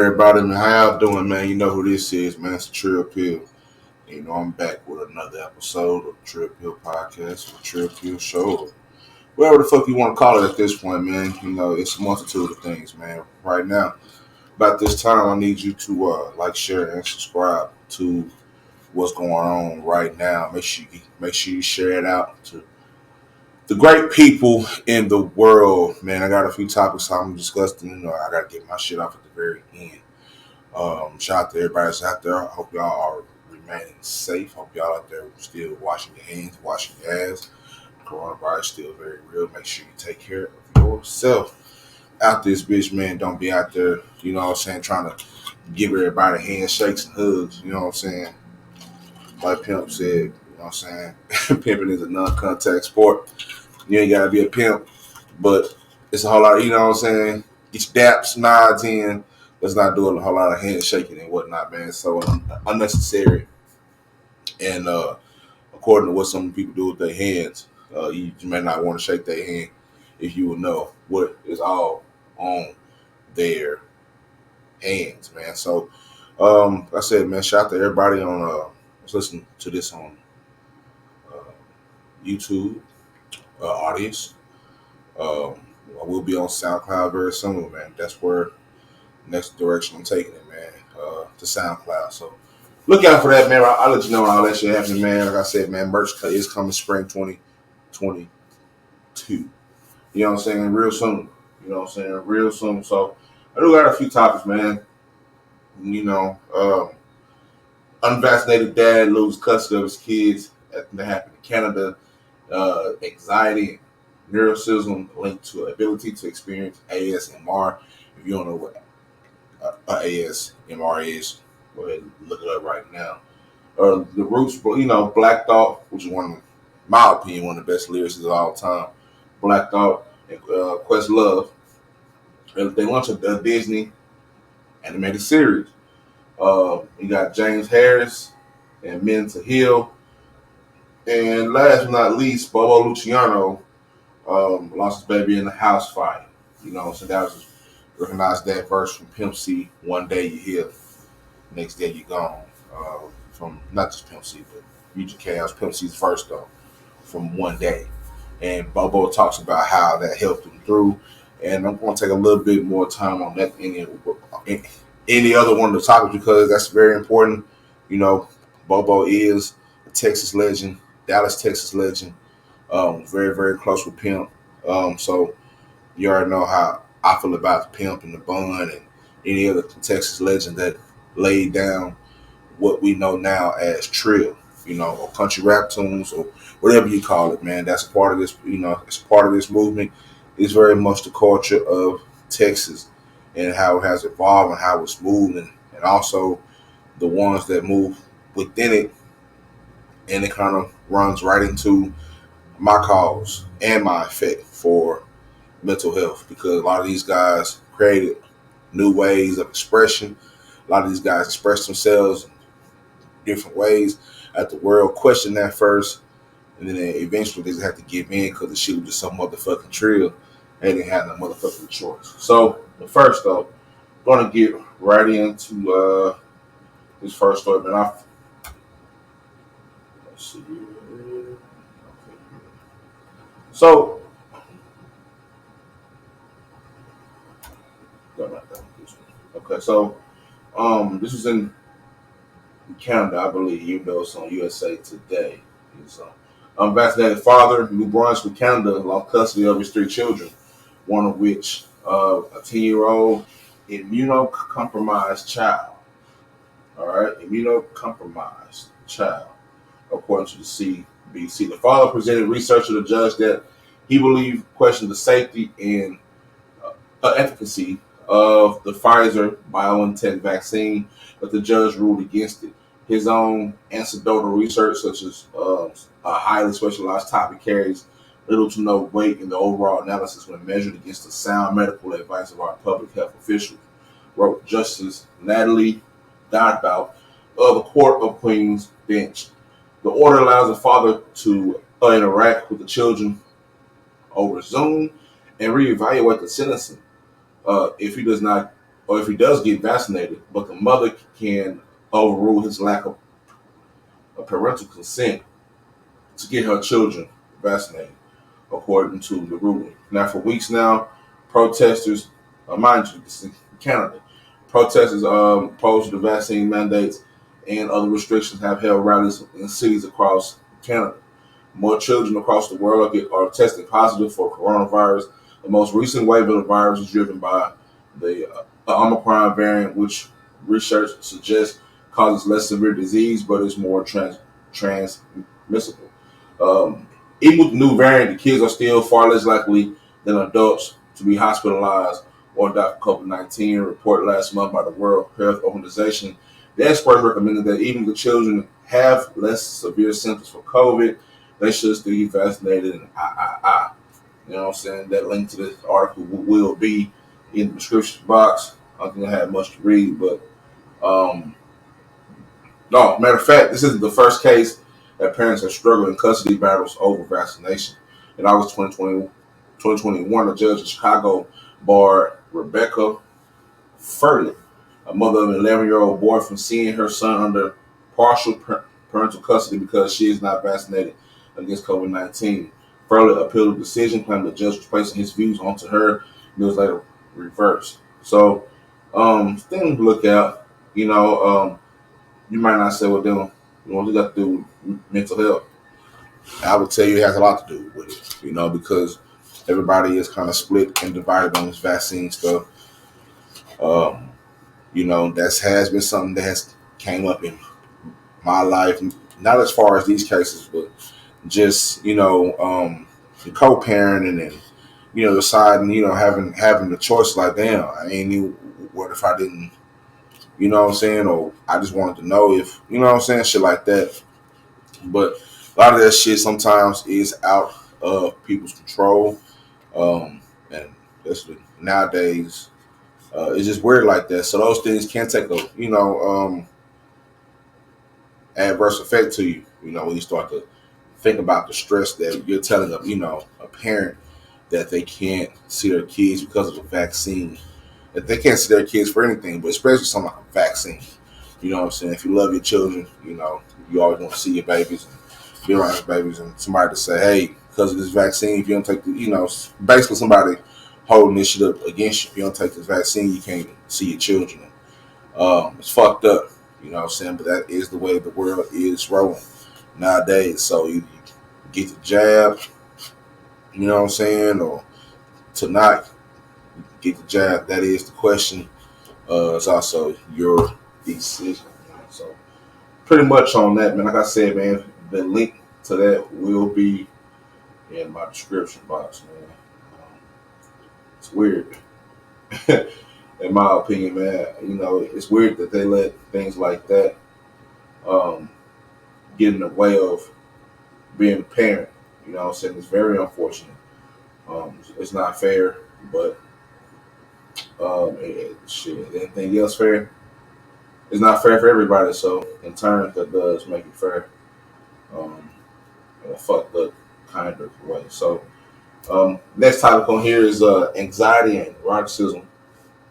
everybody, man. How y'all doing, man? You know who this is, man. It's the Trill Pill. You know, I'm back with another episode of the Trill Pill Podcast, the Trill Pill Show, or whatever the fuck you want to call it at this point, man. You know, it's a multitude of things, man. Right now, about this time, I need you to like, share, and subscribe to what's going on right now. Make sure you share it out to the great people in the world, man. I got a few topics I'm discussing. You know, I got to get my shit off at the very end. Shout out to everybody that's out there. I hope y'all are remaining safe. Hope y'all out there still washing your hands, washing your ass. Coronavirus still very real. Make sure you take care of yourself out this bitch, man. Don't be out there, you know what I'm saying, trying to give everybody handshakes and hugs, you know what I'm saying? Like Pimp said, you know what I'm saying? Pimping is a non-contact sport. You ain't gotta be a pimp, but it's a whole lot, you know what I'm saying? Get your daps, nods in. Let's not do a whole lot of handshaking and whatnot, man. So unnecessary. And according to what some people do with their hands, you may not want to shake their hand if you would know what is all on their hands, man. So, like I said, man, shout out to everybody on let's listen to this on uh, YouTube audience. Um, I will be on SoundCloud very soon, man. That's where next direction I'm taking it, man. To SoundCloud. So look out for that, man. I'll let you know when all that shit happening, man. Like I said, man, merch is coming spring 2022. You know what I'm saying? Real soon. You know what I'm saying? Real soon. So I do got a few topics, man. You know, unvaccinated dad loses custody of his kids. That happened in Canada. Anxiety and neuroticism linked to ability to experience ASMR. If you don't know what ASMR is, go ahead and look it up right now. The Roots, you know, Black Thought, which is in my opinion, one of the best lyricists of all time. Black Thought and Questlove. They launched a Disney animated series. You got James Harris and Men to Heal. And last but not least, BoBo Luchiano lost his baby in the house fire. You know, so that was recognized that verse from Pimp C. One day you here, next day you gone. From not just Pimp C, but Future Chaos. Pimp C's first though, from One Day. And Bobo talks about how that helped him through. And I'm going to take a little bit more time on that than any other one of the topics because that's very important. You know, Bobo is a Texas legend, Dallas, Texas legend. Very, very close with Pimp. So you already know how I feel about the Pimp and the Bun and any other Texas legend that laid down what we know now as trill, you know, or country rap tunes or whatever you call it, man. That's a part of this, you know, it's part of this movement. It's very much the culture of Texas and how it has evolved and how it's moving, and also the ones that move within it. And it kind of runs right into my cause and my effect for mental health because a lot of these guys created new ways of expression. A lot of these guys express themselves in different ways. At the world question that first, and then eventually they just have to give in because the shit was just some motherfucking trill. They didn't have no motherfucking choice. So, the first though, gonna get right into this first story, man. Let's see. So, okay, so this was in Canada, I believe, even though it's on USA Today. So, unvaccinated father, New Brunswick, Canada, lost custody of his three children, one of which a 10-year-old immunocompromised child. All right, immunocompromised child, according to the CBC. The father presented research to the judge that he believed questioned the safety and efficacy of the Pfizer BioNTech vaccine, but the judge ruled against it. His own anecdotal research, such as a highly specialized topic, carries little to no weight in the overall analysis when measured against the sound medical advice of our public health officials, wrote Justice Natalie Godbout of the Court of Queen's bench. The order allows the father to interact with the children over Zoom and reevaluate the sentencing if he does not or if he does get vaccinated, but the mother can overrule his lack of parental consent to get her children vaccinated, according to the ruling. Now, for weeks now, protesters, mind you, this is in Canada, protesters opposed to the vaccine mandates and other restrictions have held rallies in cities across Canada. More children across the world are testing positive for coronavirus. The most recent wave of the virus is driven by the Omicron variant, which research suggests causes less severe disease, but is more transmissible. Um, Even with the new variant, the kids are still far less likely than adults to be hospitalized or die from COVID-19. A report last month by the World Health Organization, the experts recommended that even if the children have less severe symptoms for COVID, they should still be vaccinated. And you know what I'm saying? That link to this article will be in the description box. I don't think I have much to read, but um, no, matter of fact, this isn't the first case that parents have struggled in custody battles over vaccination. In August 2021, a judge in Chicago barred Rebecca Furley, a mother of an 11-year-old boy, from seeing her son under partial parental custody because she is not vaccinated against COVID-19. Furley appealed the decision, claiming the judge was placing his views onto her, and it was later reversed. So, thing to look out. You might not say, well, then, what does that do with mental health? I would tell you it has a lot to do with it, because everybody is kind of split and divided on this vaccine stuff. Um, that has been something that has came up in my life, not as far as these cases, but just, the co-parenting and, deciding, having the choice like, damn, I ain't knew what if I didn't, you know what I'm saying? Or I just wanted to know if, you know what I'm saying? Shit like that. But a lot of that shit sometimes is out of people's control. And that's nowadays, it's just weird like that. So those things can take a, adverse effect to you, when you start to think about the stress that you're telling a parent that they can't see their kids because of the vaccine. That they can't see their kids for anything, but especially something like a vaccine. You know what I'm saying? If you love your children, you always want to see your babies and be around your babies, and somebody to say, hey, because of this vaccine, if you don't take basically somebody holding this shit up against you. If you don't take this vaccine, you can't see your children. It's fucked up, you know what I'm saying? But that is the way the world is rolling nowadays. So you get the jab, you know what I'm saying, or to not get the jab, that is the question. It's also your decision. So pretty much on that, man. Like I said, man, the link to that will be in my description box, man. It's weird. In my opinion, man, it's weird that they let things like that um, get in the way of being a parent. You know what I'm saying? It's very unfortunate. It's not fair, but shit, anything else fair? It's not fair for everybody, so in turn, that does make it fair. Um, in a fucked up kind of way. So, next topic on here is anxiety and eroticism.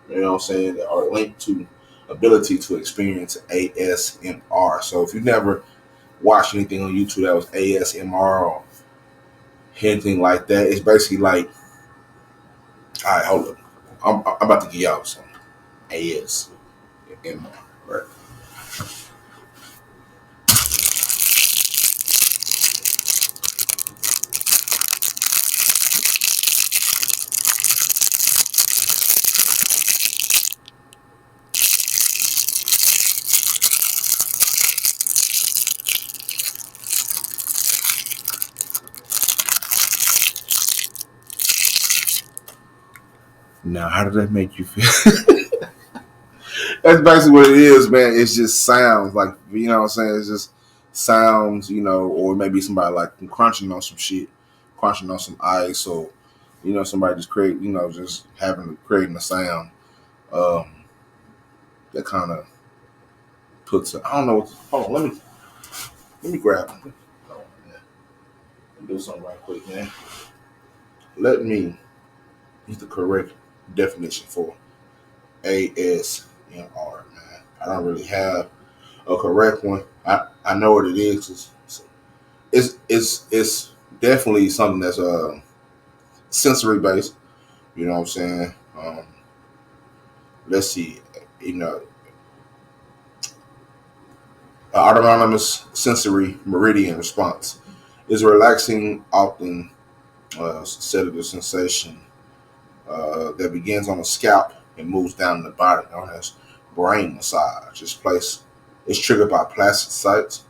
You know what I'm saying? That are linked to ability to experience ASMR. So if you never watched anything on YouTube that was ASMR or anything like that, it's basically like, all right, hold up. I'm about to give y'all some ASMR, right? Now, how did that make you feel? That's basically what it is, man. It's just sounds like, you know what I'm saying? It's just sounds, or maybe somebody like crunching on some shit, crunching on some ice, or somebody just just creating a sound that kind of puts. I don't know. Hold on, let me grab them. Hold on, man. Do something right quick, man. Let me use the correct definition for ASMR, man. I don't really have a correct one. I know what it is. It's definitely something that's sensory based. You know what I'm saying? Let's see. You know, autonomous sensory meridian response is a relaxing, often sedative sensation that begins on the scalp and moves down the body, known as brain massage. It's triggered by plastic sights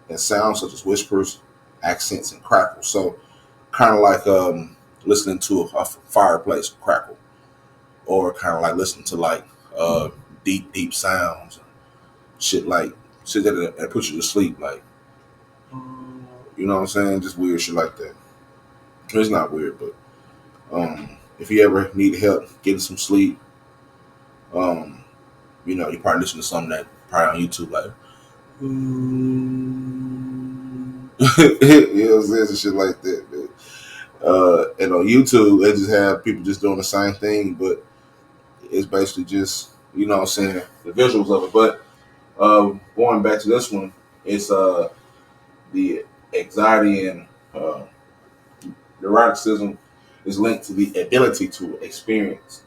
and sounds such as whispers, accents, and crackles. So, kind of like listening to a fireplace crackle, or kind of like listening to like uh, deep sounds, shit like shit that puts you to sleep, like you know what I'm saying, just weird shit like that. It's not weird, but if you ever need help getting some sleep, um, you probably listen to something that probably on YouTube, like you know what I'm saying, some shit like that, man. And on YouTube, they just have people just doing the same thing, but it's basically just, you know what I'm saying, the visuals of it. But going back to this one, it's the anxiety and neuroticism is linked to the ability to experience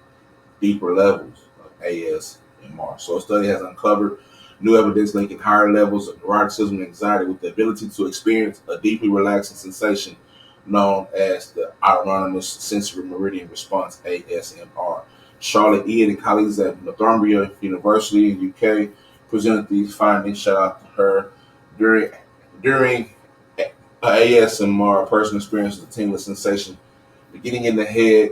deeper levels of ASMR. So a study has uncovered new evidence linking higher levels of neuroticism and anxiety with the ability to experience a deeply relaxing sensation known as the autonomous sensory meridian response, ASMR. Charlotte Ian and colleagues at Northumbria University in UK presented these findings. Shout out to her. During ASMR, a person experiences a tingling sensation beginning in the head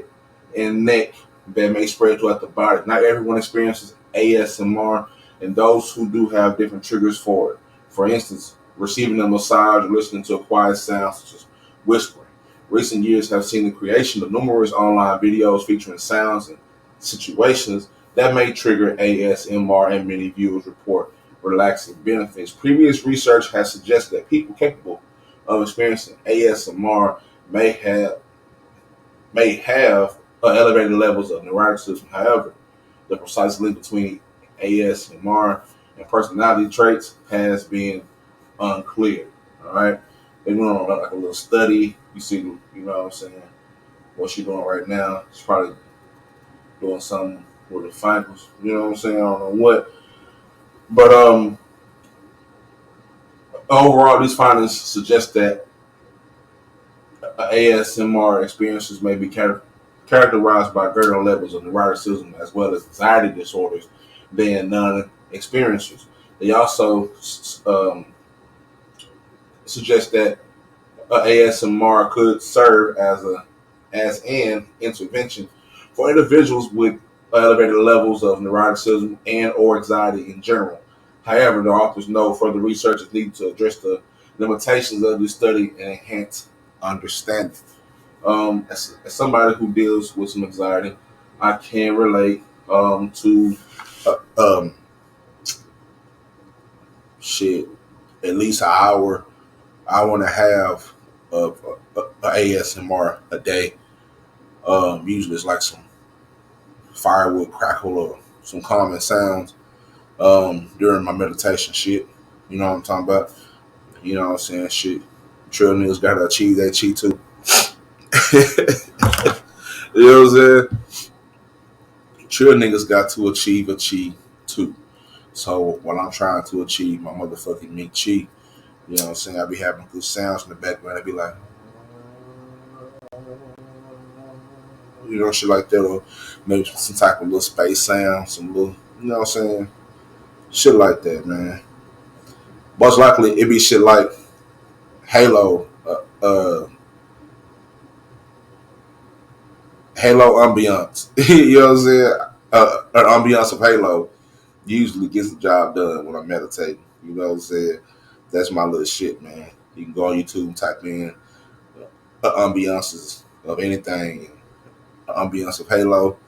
and neck that may spread throughout the body. Not everyone experiences ASMR, and those who do have different triggers for it. For instance, receiving a massage or listening to a quiet sound such as whispering. Recent years have seen the creation of numerous online videos featuring sounds and situations that may trigger ASMR, and many viewers report relaxing benefits. Previous research has suggested that people capable of experiencing ASMR may have elevated levels of neuroticism. However, the precise link between ASMR and personality traits has been unclear. All right, they went on like a little study. You see, you know what I'm saying? What she's doing right now, she's probably doing something with the finals. You know what I'm saying? I don't know what, but overall, these findings suggest that ASMR experiences may be characterized by greater levels of neuroticism as well as anxiety disorders than non-experiencers. They also suggest that ASMR could serve as an intervention for individuals with elevated levels of neuroticism and or anxiety in general. However, the authors know further research is needed to address the limitations of this study and enhance understanding. As somebody who deals with some anxiety, I can relate to uh, um, shit at least an hour and a half of ASMR a day. Usually it's like some firewood crackle or some calming sounds during my meditation shit. You know what I'm talking about? You know what I'm saying? Shit. Trill niggas gotta achieve that chi too. You know what I'm saying? Trill niggas got to achieve a chi too. So while I'm trying to achieve my motherfucking meat chi, you know what I'm saying? I be having good sounds in the background. I be like, shit like that, or maybe some type of little space sound, some little, you know what I'm saying? Shit like that, man. Most likely it be shit like Halo, Halo ambiance. You know what I'm saying? An ambiance of Halo usually gets the job done when I'm meditating. You know what I'm saying? That's my little shit, man. You can go on YouTube and type in ambiances of anything. Ambiance of Halo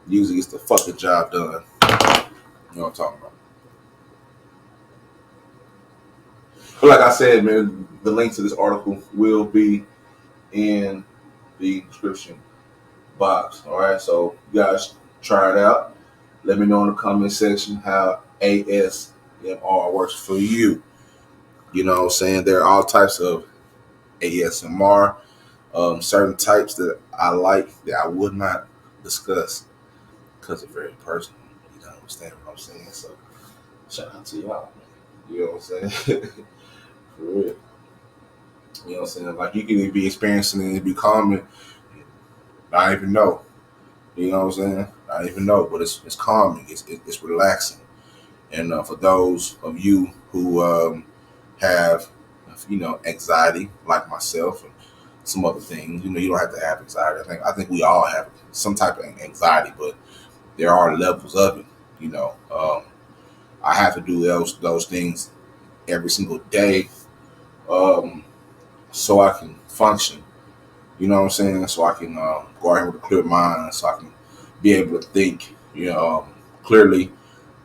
usually gets the fucking job done. You know what I'm talking about? But like I said, man, the link to this article will be in the description box. All right, so you guys try it out. Let me know in the comment section how ASMR works for you. You know what I'm saying? There are all types of ASMR, certain types that I like that I would not discuss because they're very personal. You don't understand what I'm saying? So shout out to y'all. You know what I'm saying? For real. You know what I'm saying? Like you can be experiencing it and be calming, not even know. You know what I'm saying? Not even know, but it's calming. It's relaxing. And for those of you who have, anxiety, like myself, and some other things, you don't have to have anxiety. I think we all have some type of anxiety, but there are levels of it. You know, I have to do those things every single day, um, so I can function. You know what I'm saying? So I can go out with a clear mind, so I can be able to think, clearly.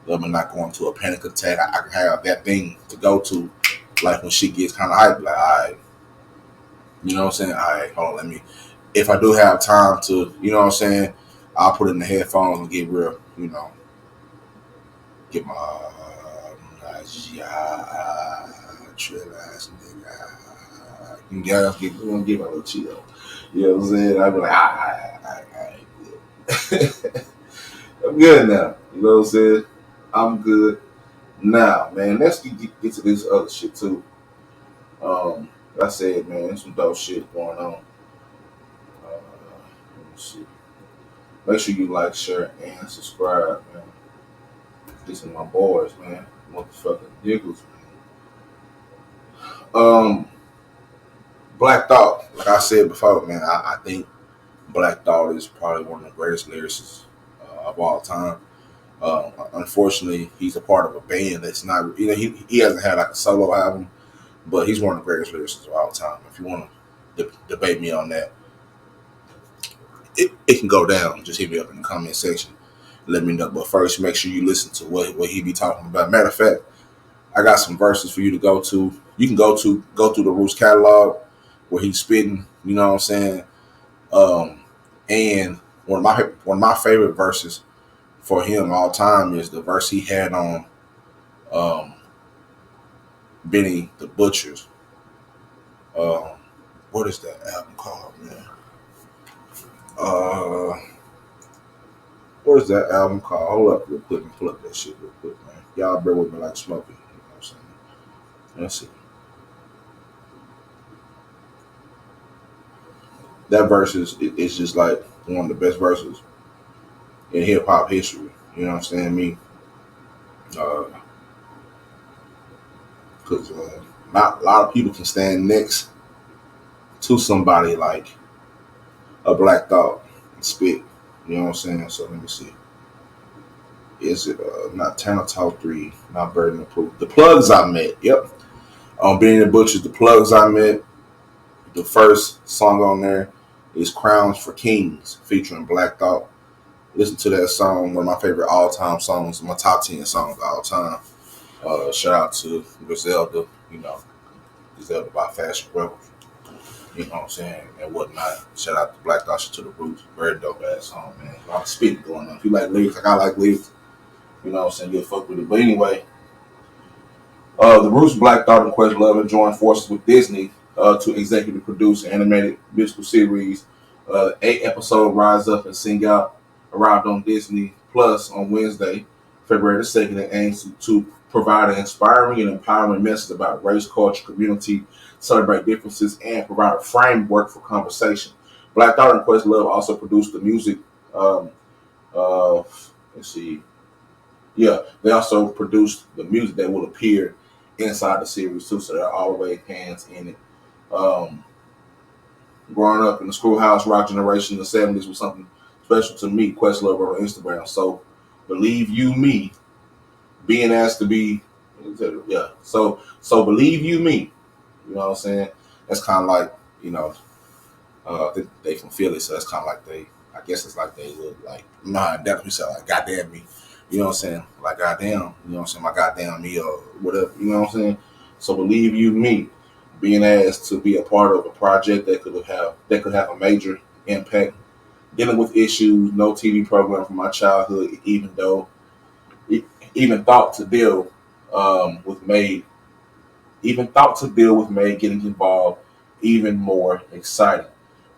And not going to a panic attack. I can have that thing to go to, like when shit gets kind of hype. Like, all right, you know what I'm saying? All right, hold on, let me. If I do have time to, you know what I'm saying, I'll put it in the headphones and get real, get my yeah, chill ass nigga. You know, get my little Cheeto. You know what I'm saying? I'd be like, all right, I'm good now. You know what I'm saying? I'm good now, man. Let's get to this other shit too. Like I said, man, there's some dope shit going on. Let me see. Make sure you like, share, and subscribe, man. These are my boys, man. Motherfucking niggas, man. Black Thought, like I said before, man, I think Black Thought is probably one of the greatest lyricists of all time. Unfortunately, he's a part of a band that's not, he hasn't had like a solo album, but he's one of the greatest lyricists of all time. If you want to debate me on that, it can go down. Just hit me up in the comment section. Let me know. But first, make sure you listen to what he be talking about. Matter of fact, I got some verses for you to go to. You can go through the Roots catalog where he's spitting. You know what I'm saying? And one of my favorite verses for him all time is the verse he had on um, Benny the Butcher's. Um, what is that album called, man? Uh, what is that album called? Hold up real quick and pull up that shit real quick, man. Y'all bear with me like smoking. You know what I'm saying? Let's see. That verse is just like one of the best verses in hip hop history. You know what I'm saying? Me, because not a lot of people can stand next to somebody like a Black Thought and spit. You know what I'm saying? So let me see. Is it not Tanner Talk 3, not Burden of Proof? The Plugs I Met. Yep. On Benny the Butcher's The Plugs I Met. The first song on there is Crowns for Kings featuring Black Thought. Listen to that song, one of my favorite all time songs, my top 10 songs all time. Shout out to Griselda, Griselda by Fashion Rebel, you know what I'm saying, and whatnot. Shout out to Black Thought to the Roots. Very dope ass song, man. A lot of spitting going on. If you like lyrics, like I like lyrics, you know what I'm saying, you'll fuck with it. But anyway, the Roots, Black Thought, and Questlove have joined forces with Disney to executive produce an animated musical series. 8 episode Rise Up and Sing Out arrived on Disney Plus on Wednesday, February the 2nd, and aims to provide an inspiring and empowering message about race, culture, community, celebrate differences, and provide a framework for conversation. Black Thought and Questlove also produced the music. Um, let's see. Yeah, they also produced the music that will appear inside the series too, so they're all the way hands in it. Um, Growing up in the schoolhouse rock generation in the '70s was something special to me. Questlove wrote on Instagram. So believe you me, being asked to be, yeah. So believe you me. You know what I'm saying? That's kind of like, they from Philly, so that's kind of like they. I guess it's like they would like, nah, definitely say like, goddamn me. You know what I'm saying? Like goddamn, you know what I'm saying? My goddamn me or whatever. You know what I'm saying? So believe you me, being asked to be a part of a project that could have a major impact dealing with issues, no TV program from my childhood, e- even thought to deal with May, even thought to deal with May getting involved, even more exciting.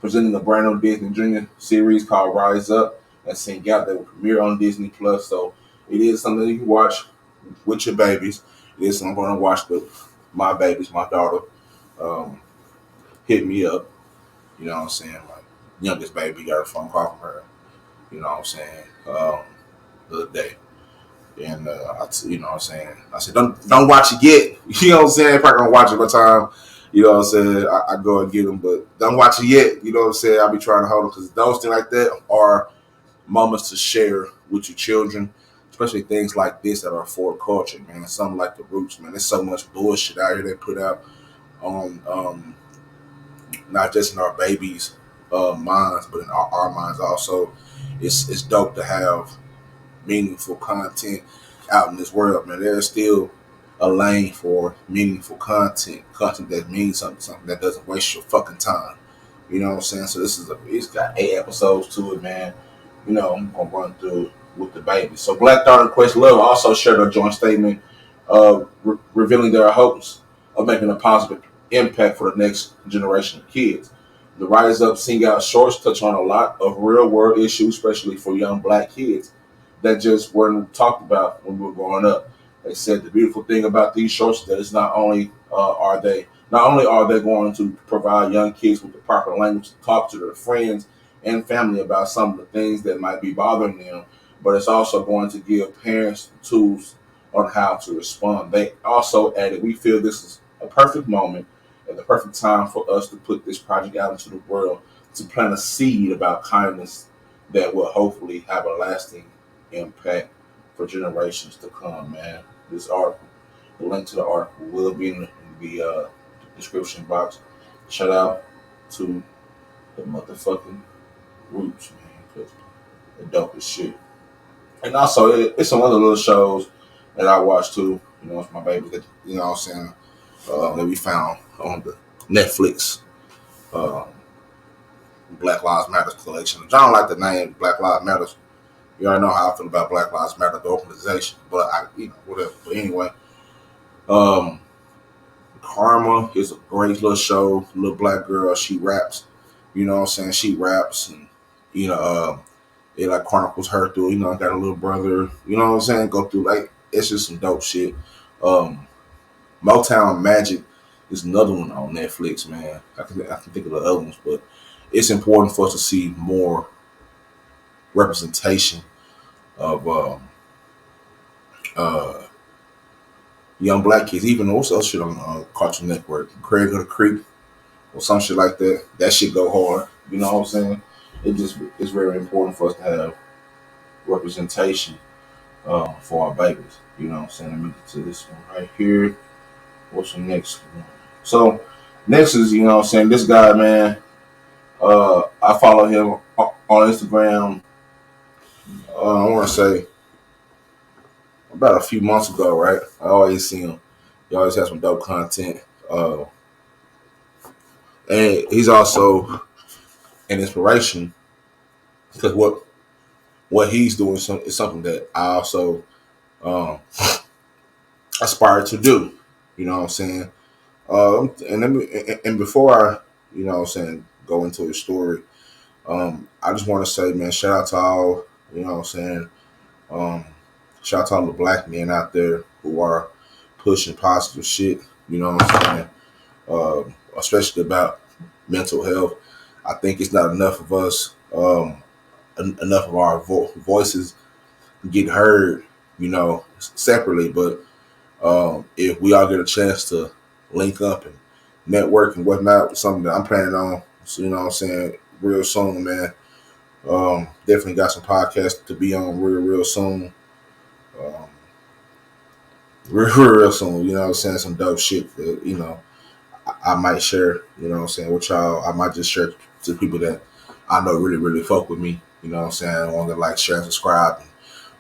Presenting a brand new Disney Junior series called Rise Up and Sing Out that will premiere on Disney Plus. So it is something you can watch with your babies. It is something I'm going to watch with my babies, my daughter. Um, Hit me up. You know what I'm saying? My youngest baby got a phone call from her. You know what I'm saying? The other day. And you know what I'm saying? I said, don't watch it yet. You know what I'm saying? If I can watch it by the time, you know what I'm saying, I go and get them, but don't watch it yet. You know what I'm saying? I'll be trying to hold them because those things like that are moments to share with your children, especially things like this that are for culture, man. Something like the roots, man. There's so much bullshit out here they put out on not just in our babies' minds, but in our minds also. It's dope to have meaningful content out in this world, man. There's still a lane for meaningful content that means something that doesn't waste your fucking time. You know what I'm saying? So it's got 8 episodes to it, man. You know, I'm gonna run through it with the baby. So Black Thought and Quest Love also shared a joint statement revealing their hopes of making a positive impact for the next generation of kids. The Rise Up Sing Out shorts touch on a lot of real world issues, especially for young black kids that just weren't talked about when we were growing up. They said the beautiful thing about these shorts is that it's not only are they going to provide young kids with the proper language to talk to their friends and family about some of the things that might be bothering them, but it's also going to give parents the tools on how to respond. They also added, we feel this is a perfect moment and the perfect time for us to put this project out into the world to plant a seed about kindness that will hopefully have a lasting impact for generations to come, man. This article, the link to the article will be in the description box. Shout out to the motherfucking roots, man, because they're dope as shit. And also, it's some other little shows that I watch too. You know, it's my baby that, you know what I'm saying, that we found on the Netflix uh, Black Lives Matter collection. I don't like the name Black Lives Matter. You already know how I feel about Black Lives Matter, the organization, but whatever. But anyway, um, Karma is a great little show. Little black girl, she raps. You know what I'm saying? She raps, and you know, it like chronicles her through. You know, I got a little brother. You know what I'm saying? Go through like it's just some dope shit. Um, Motown Magic is another one on Netflix, man. I can think of the other ones, but it's important for us to see more representation of uh, young black kids. Even also shit on Cartoon Network, Craig of the Creek or some shit like that. That shit go hard. You know what I'm saying? It's very important for us to have representation for our babies. You know what I'm saying? Let me get to this one right here. What's the next one? So next is, you know what I'm saying, this guy, man, I follow him on Instagram, I wanna say about a few months ago, right? I always see him. He always has some dope content. And he's also an inspiration because what he's doing is something that I also um, aspire to do. You know what I'm saying? And before I, you know what I'm saying, go into his story, I just want to say, man, shout out to all, you know what I'm saying, um, shout out to all the black men out there who are pushing positive shit. You know what I'm saying? Especially about mental health. I think it's not enough of us, enough of our voices get heard, you know, separately. But if we all get a chance to link up and network and whatnot, something that I'm planning on, so, you know what I'm saying, real soon, man. Definitely got some podcasts to be on real soon. Um, real soon, you know what I'm saying? Some dope shit that, you know, I might share, you know what I'm saying, with y'all. I might just share to people that I know really fuck with me, you know what I'm saying? I want to like share and subscribe and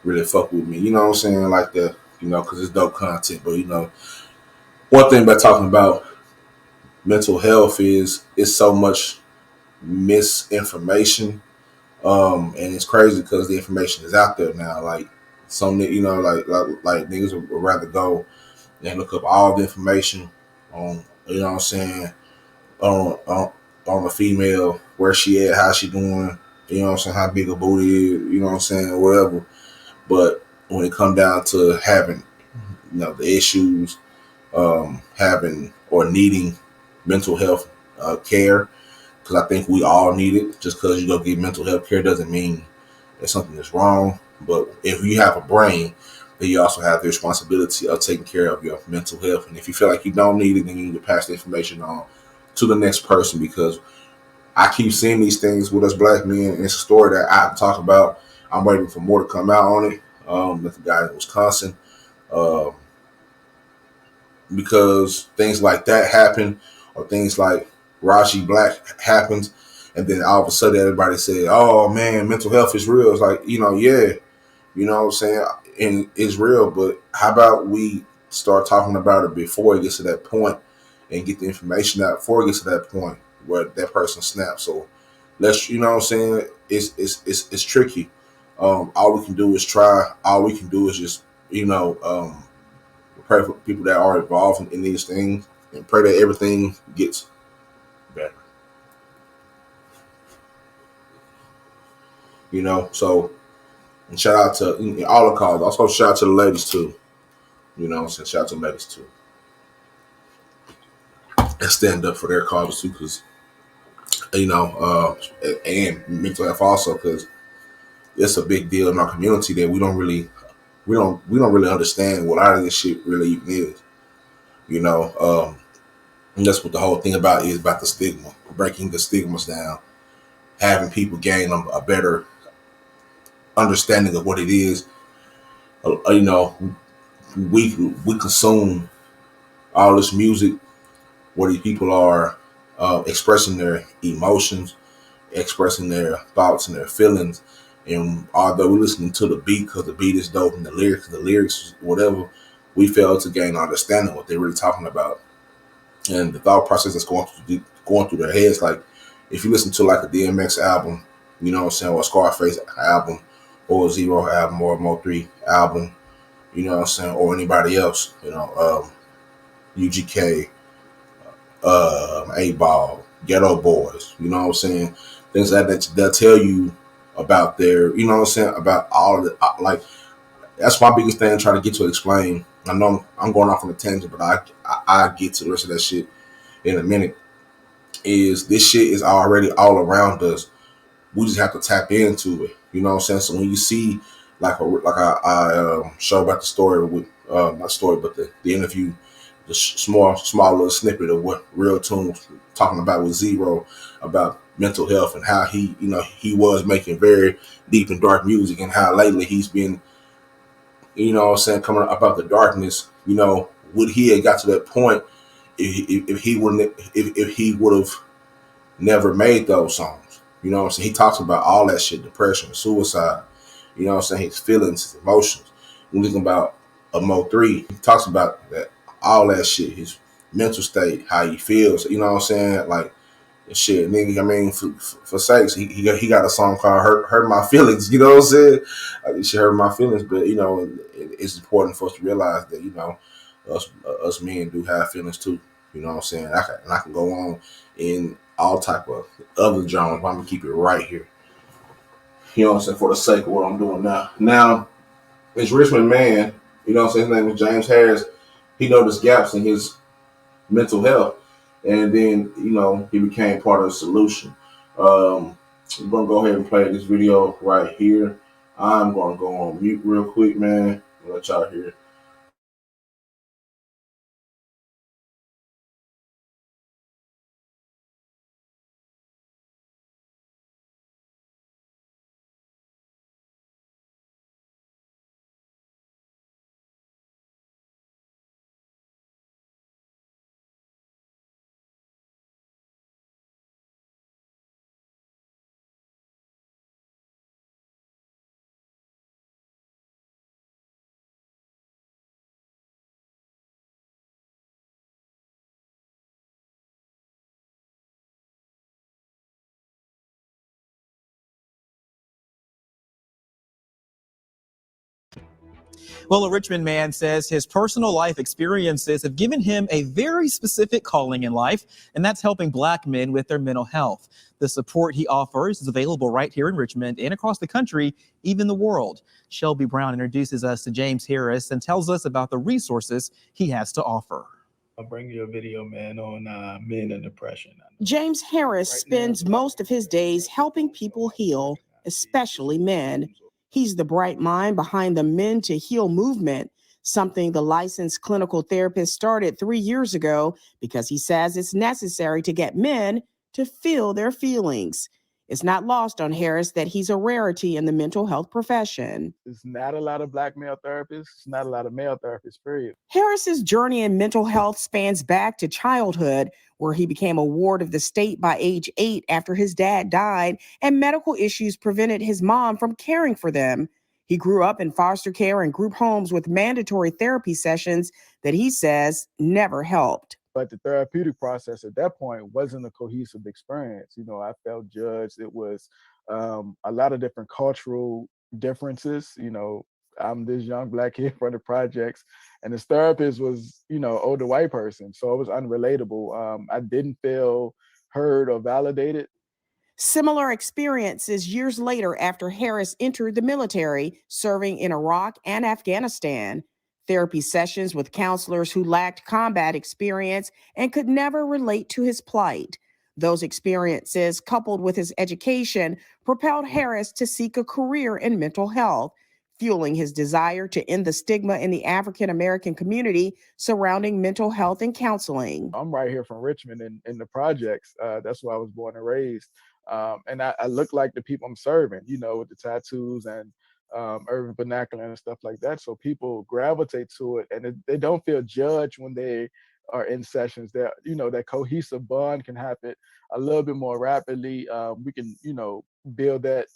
really fuck with me, you know what I'm saying? Like that, you know, because it's dope content. But, you know, one thing about talking about mental health is so much misinformation And it's crazy because the information is out there now. Like some, like niggas would rather go and look up all the information on, you know what I'm saying, on a female, where she at, how she doing, you know what I'm saying, how big a booty is, you know what I'm saying, or whatever. But when it come down to having, the issues, having or needing mental health care, because I think we all need it. Just because you go get mental health care doesn't mean that something is wrong. But if you have a brain, then you also have the responsibility of taking care of your mental health. And if you feel like you don't need it, then you need to pass the information on to the next person. Because I keep seeing these things with us black men, and it's a story that I talk about. I'm waiting for more to come out on it. With the guy in Wisconsin, um, because things like that happen, or things like Raji Black happens, and then all of a sudden everybody said, "Oh man, mental health is real." It's like, yeah, you know what I'm saying, and it's real. But how about we start talking about it before it gets to that point, and get the information out before it gets to that point where that person snaps. So let's, you know what I'm saying, it's tricky. All we can do is try. All we can do is just, pray for people that are involved in these things, and pray that everything gets better. So, and shout out to all the callers. Also, shout out to the ladies too. So shout out to the ladies too, and stand up for their causes too, because and mental health also, because it's a big deal in our community that we don't really understand what a lot of this shit really even is. You know, and that's what the whole thing about is about the stigma, breaking the stigmas down, having people gain a better understanding of what it is. You know, we consume all this music where these people are expressing their emotions, expressing their thoughts and their feelings. And although we're listening to the beat because the beat is dope and the lyrics, whatever, we fail to gain understanding what they're really talking about and the thought process that's going through their heads. Like if you listen to like a DMX album, you know what I'm saying, or a Scarface album, or a Zero album, or a Mo3 album, you know what I'm saying, or anybody else, UGK, 8 Ball, Ghetto Boys, you know what I'm saying, things like that they'll tell you about their, you know what I'm saying, about all of it. Like that's my biggest thing, trying to get to explain. I know I'm going off on a tangent, but I get to the rest of that shit in a minute. Is this shit is already all around us. We just have to tap into it. You know what I'm saying? So when you see I show about the story with not story, but the interview, the small little snippet of what Real Tune was talking about with Zero about mental health and how he was making very deep and dark music, and how lately he's been, what I'm saying, coming up about the darkness. Would he have got to that point if he wouldn't if he would have never made those songs? You know what I'm saying? He talks about all that shit, depression, suicide, you know what I'm saying, his feelings, his emotions. When we think about a Mo3, he talks about that, all that shit, his mental state, how he feels, you know what I'm saying? Like, shit, nigga, I mean, for sakes, he got a song called Hurt My Feelings, you know what I'm saying? Like, it should hurt my feelings, but, it's important for us to realize that, us men do have feelings too, you know what I'm saying? I can go on in all type of other genres, but I'm going to keep it right here. You know what I'm saying? For the sake of what I'm doing now. Now, this Richmond man, you know what I'm saying? His name was James Harris. He noticed gaps in his mental health, and then he became part of the solution. I'm gonna go ahead and play this video right here. I'm gonna go on mute real quick, man. I'll let y'all hear it. Well, a Richmond man says his personal life experiences have given him a very specific calling in life, and that's helping Black men with their mental health. The support he offers is available right here in Richmond and across the country, even the world. Shelby Brown introduces us to James Harris and tells us about the resources he has to offer. I'll bring you a video, man, on men and depression. James Harris spends most of his days helping people heal, especially men. He's the bright mind behind the Men to Heal movement, something the licensed clinical therapist started 3 years ago because he says it's necessary to get men to feel their feelings. It's not lost on Harris that he's a rarity in the mental health profession. There's not a lot of Black male therapists. It's not a lot of male therapists, period. Harris's journey in mental health spans back to childhood, where he became a ward of the state by age 8 after his dad died, and medical issues prevented his mom from caring for them. He grew up in foster care and group homes with mandatory therapy sessions that he says never helped. But the therapeutic process at that point wasn't a cohesive experience. You know, I felt judged. It was a lot of different cultural differences. You know, I'm this young Black kid from the projects, and his therapist was, you know, older white person. So it was unrelatable. I didn't feel heard or validated. Similar experiences years later after Harris entered the military, serving in Iraq and Afghanistan. Therapy sessions with counselors who lacked combat experience and could never relate to his plight. Those experiences, coupled with his education, propelled Harris to seek a career in mental health, fueling his desire to end the stigma in the African American community surrounding mental health and counseling. I'm right here from Richmond in the projects. That's where I was born and raised. And I look like the people I'm serving, you know, with the tattoos and urban vernacular and stuff like that. So people gravitate to it, and they don't feel judged when they are in sessions. That, you know, that cohesive bond can happen a little bit more rapidly. We can, you know, build that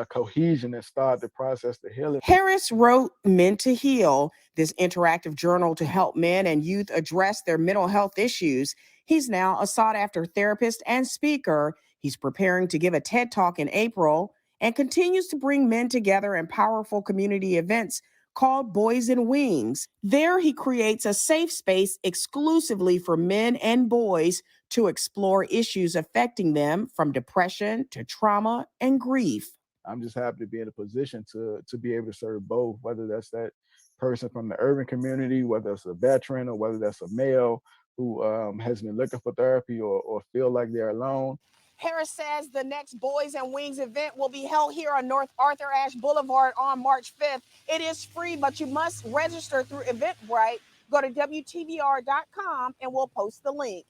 cohesion and start the process to healing. Harris wrote Men to Heal, this interactive journal to help men and youth address their mental health issues. He's now a sought-after therapist and speaker. He's preparing to give a TED Talk in April and continues to bring men together in powerful community events called Boys and Wings. There, he creates a safe space exclusively for men and boys to explore issues affecting them, from depression to trauma and grief. I'm just happy to be in a position to be able to serve both, whether that's that person from the urban community, whether it's a veteran, or whether that's a male who has been looking for therapy or feel like they're alone. Harris says the next Boys and Wings event will be held here on North Arthur Ashe Boulevard on March 5th. It is free, but you must register through Eventbrite. Go to WTVR.com and we'll post the link.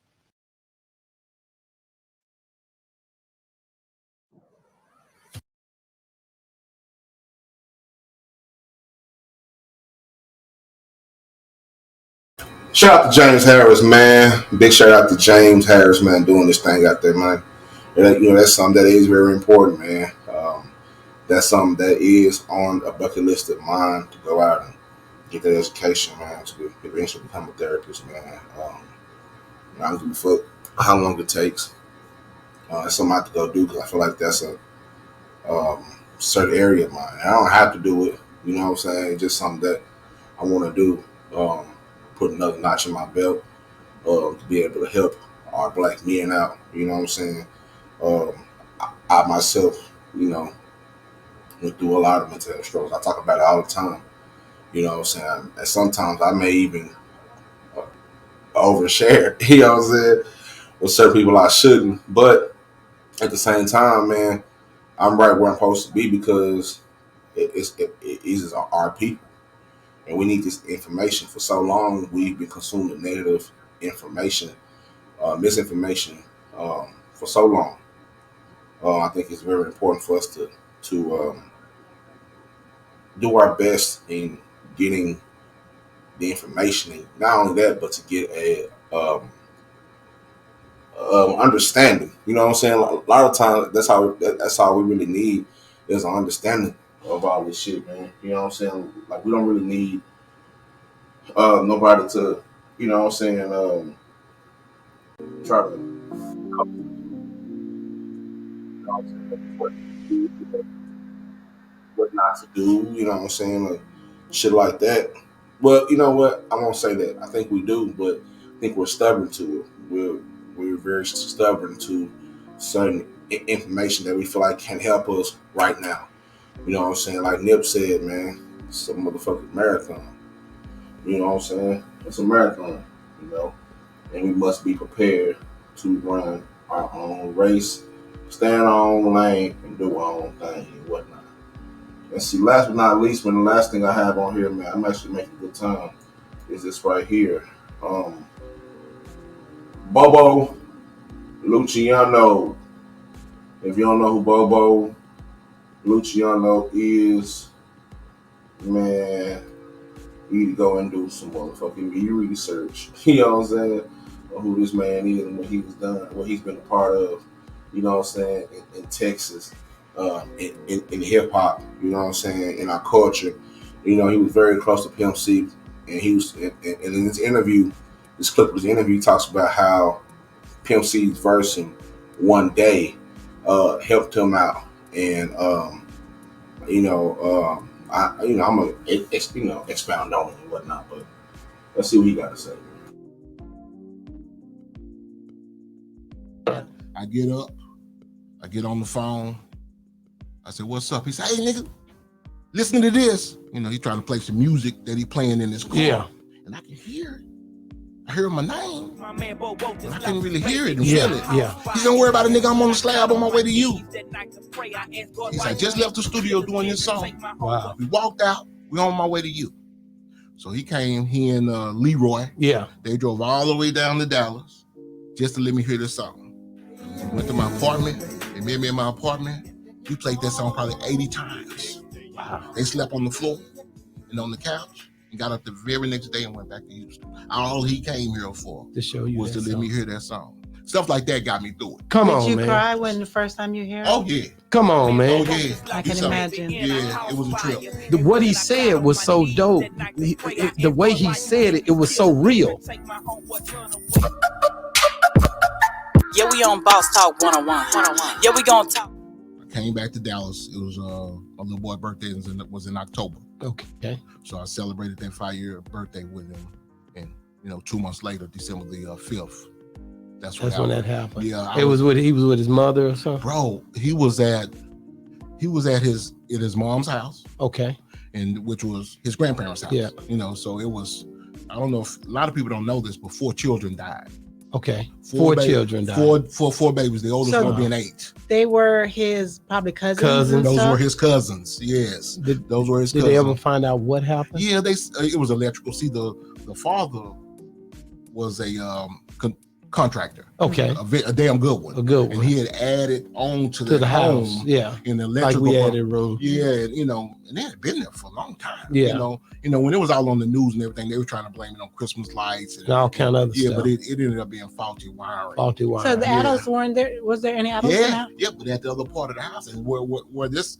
Shout out to James Harris, man. Big shout out to James Harris, man, doing this thing out there, man. And, you know, that's something that is very important, man. That's something that is on a bucket list of mine, to go out and get that education, man, to eventually become a therapist, man. I don't give a fuck how long it takes. It's something I have to go do, because I feel like that's a certain area of mine. I don't have to do it, you know what I'm saying? It's just something that I want to do. Put another notch in my belt, to be able to help our Black men out. You know what I'm saying? Um, I myself, you know, went through a lot of mental health struggles. I talk about it all the time. You know what I'm saying? And sometimes I may even overshare, you know what I'm saying, with certain people I shouldn't. But at the same time, man, I'm right where I'm supposed to be, because it is our people. And we need this information. For so long, we've been consuming negative information, misinformation, for so long. I think it's very important for us to do our best in getting the information, and not only that, but to get a understanding. You know what I'm saying? A lot of times, that's all we really need, is an understanding of all this shit, man. You know what I'm saying? Like, we don't really need nobody to, you know what I'm saying, try to, you know what I'm saying, what not to do. You know what I'm saying? shit like that. But you know what? I won't say that. I think we do, but I think we're stubborn to it. We're very stubborn to certain information that we feel like can help us right now. You know what I'm saying? Like Nip said, man, it's a motherfucking marathon. You know what I'm saying? It's a marathon, you know, and we must be prepared to run our own race, stay in our own lane, and do our own thing and whatnot. And see, last but not least, man, the last thing I have on here, man, I'm actually making good time, is this right here. BoBo Luchiano. If you don't know who BoBo Luchiano is, man, you need to go and do some motherfucking research. You know what I'm saying? On who this man is and what he was done, what he's been a part of. You know what I'm saying? In Texas, in hip hop. You know what I'm saying? In our culture. You know, he was very close to Pimp C, and he was. And in this interview, this clip of his interview talks about how Pimp C's verse in One Day helped him out, and I'm gonna expound on it and whatnot, but let's see what he got to say. I get up, I get on the phone, I said, "What's up?" He said, "Hey nigga, listen to this." You know, he's trying to play some music that he playing in his car. Yeah. And I can hear it. I heard my name, and I couldn't really hear it and feel it. Yeah. He said, "Don't worry about it, nigga, I'm on the slab on my way to you." He said, "I just left the studio doing this song." Wow. We walked out, we on my way to you. So he came, he and Leroy. Yeah. They drove all the way down to Dallas just to let me hear this song. We went to my apartment, they met me in my apartment. We played that song probably 80 times. Wow. They slept on the floor and on the couch and got up the very next day and went back to Houston. All he came here for To show you was that to let song. me hear that song. Stuff like that got me through it. Come Did on, you man. cry when the first time you hear it? Oh yeah. Come on, Oh man. yeah. I can He said- imagine. Yeah, it was a trip. What he said was so dope. The way he said it, it was so real. Yeah, we on Boss Talk 101. Yeah, we gonna talk. I came back to Dallas. It was my little boy's birthday was in October. Okay. So I celebrated that 5-year birthday with him. And 2 months later, December the 5th. That's when that happened. Yeah. He was with his mother or something. Bro, he was at his mom's house. Okay. And which was his grandparents' house. Yeah. So it was, I don't know if a lot of people don't know this, but 4 children died. Okay. Four children died. Four babies, the oldest one being 8. They were his probably cousins. and Those stuff? were his cousins. Yes. Those were his Did cousins. they ever find out what happened? Yeah, it was electrical. See, the father was a contractor. Okay. A damn good one. A good one. And he had added on to the house. home Yeah. in the Like electrical. we added room. Yeah, and they had been there for a long time. Yeah. When it was all on the news and everything, they were trying to blame it on Christmas lights and all kind of other yeah, stuff. but it ended up being faulty wiring. Faulty wiring. So the adults weren't there. Was there any adults in Yeah, that? yeah, but at the other part of the house, and where this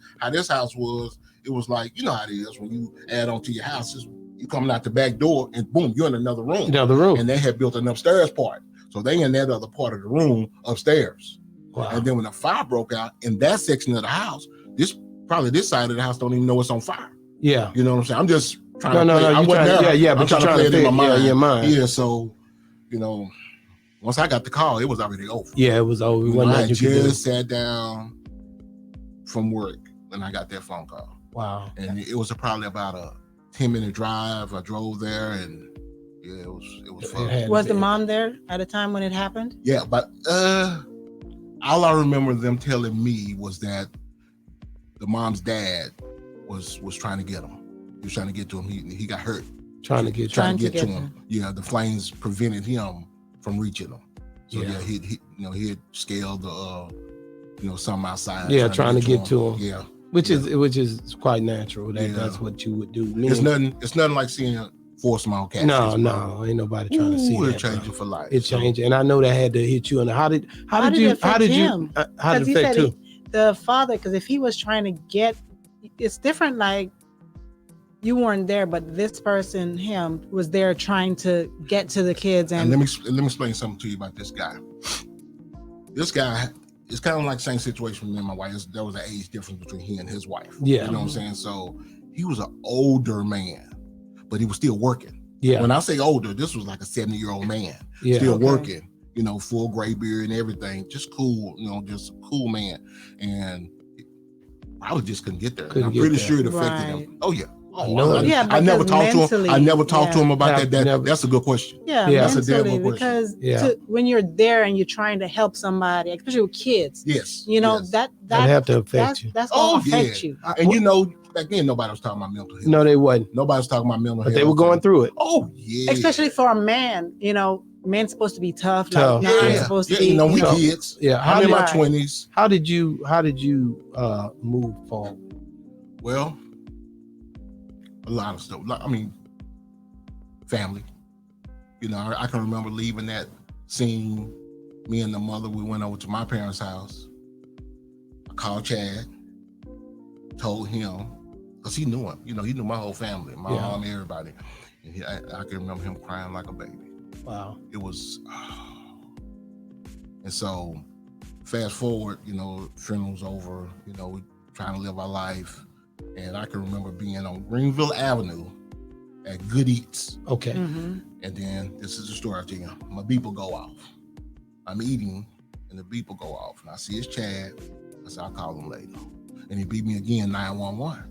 house was, it was like, you know how it is when you add on to your house, you coming out the back door and boom, you're in another room. And they had built an upstairs part. So they in that other part of the room upstairs. Wow. And then when the fire broke out in that section of the house, this side of the house don't even know it's on fire. Yeah. You know what I'm saying? I'm just trying to No, play. I you wasn't trying, there. yeah, I'm but you're trying to play it in my mind. your mind. Yeah, so, once I got the call, it was already over. Yeah, it was over. I had just sat down from work when I got that phone call. Wow. And it was probably about a 10-minute drive. I drove there and yeah, it was fun. Was the mom there at the time when it happened? Yeah, but all I remember them telling me was that the mom's dad was trying to get him. He was trying to get to him. He got hurt. Trying to get to him. Yeah, the flames prevented him from reaching him. So yeah, he had scaled the some outside. Yeah, trying to get to him. Yeah. Which is quite natural. That's what you would do. It's nothing like seeing 4 small cats. No, ain't nobody trying to see that. It's changing for life. It changed, and I know that had to hit you. And how did it affect him? The father, because if he was trying to get, it's different. Like you weren't there, but this person, him, was there trying to get to the kids. And let me explain something to you about this guy. This guy. It's kind of like the same situation with me and my wife. There was an age difference between he and his wife. Yeah. You know what I'm saying? So he was an older man, but he was still working. Yeah. When I say older, this was like a 70-year-old man, still working, you know, full gray beard and everything. Just cool, you know, just a cool man. And probably just couldn't get there. And I'm pretty sure it affected him. Oh, yeah. I never talked to him. I never talked to him about that. That's a good question. Yeah, that's a damn good question. Because when you're there and you're trying to help somebody, especially with kids, you know, that have to affect you. That's going to affect you. And you know, back then nobody was talking about mental health. No, they wasn't. Nobody was talking about mental health. But they were going through it. Oh, yeah. Especially for a man, you know, men's supposed to be tough. Like, I'm supposed to be. You know, we kids. Yeah. I'm in my 20s. How did you move forward? Well, a lot of stuff. I mean, family. You know, I can remember leaving that scene. Me and the mother, we went over to my parents' house. I called Chad, told him, because he knew him. You know, he knew my whole family, my mom, everybody. And I can remember him crying like a baby. Wow. It was, and so fast forward, you know, funeral's over, you know, we trying to live our life. And I can remember being on Greenville Avenue at Good Eats. Okay. Mm-hmm. And then this is the story I tell you. My beep will go off. I'm eating and the beep will go off. And I see it's Chad. I said, I'll call him later. And he beat me again, 911.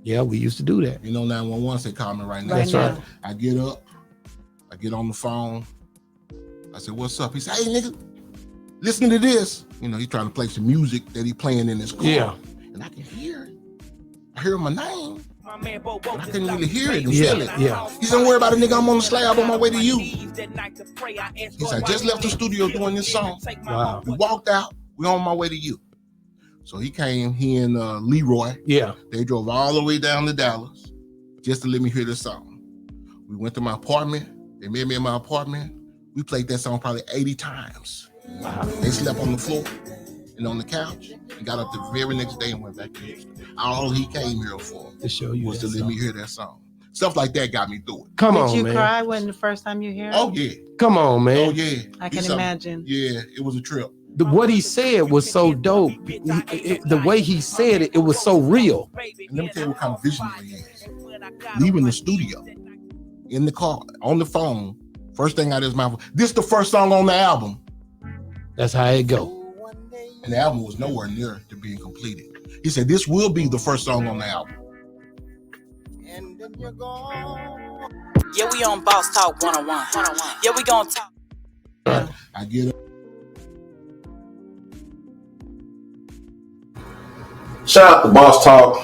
Yeah, we used to do that. You know, 911 said, call me right now. That's right. I get up. I get on the phone. I said, what's up? He said, hey, nigga, listen to this. You know, he's trying to play some music that he's playing in his car. Yeah. And I can hear it. I heard my name, but I couldn't really hear it and feel it. Yeah. He said, don't worry about it, nigga. I'm on the slab on my way to you. He said, I just left the studio doing this song. Wow. We walked out. We on my way to you. So he came, he and Leroy. Yeah. They drove all the way down to Dallas just to let me hear this song. We went to my apartment. They met me in my apartment. We played that song probably 80 times. Wow. They slept on the floor and on the couch and got up the very next day and went back to Houston. All he came here for to show you was to let me hear that song. Stuff like that got me through it. Come on, man. Did you cry when the first time you hear it? Oh, yeah. Come on, man. Oh, yeah. I can imagine. Yeah, it was a trip. What he said was so dope. The way he said it, it was so real. And let me tell you what kind of visionary he is. Leaving the studio, in the car, on the phone, first thing out of his mouth, this is the first song on the album. That's how it go. And the album was nowhere near to being completed. He said, this will be the first song on the album. And then you're gone. Yeah, we on Boss Talk 101. Yeah, we gonna talk. I get up. Shout out to Boss Talk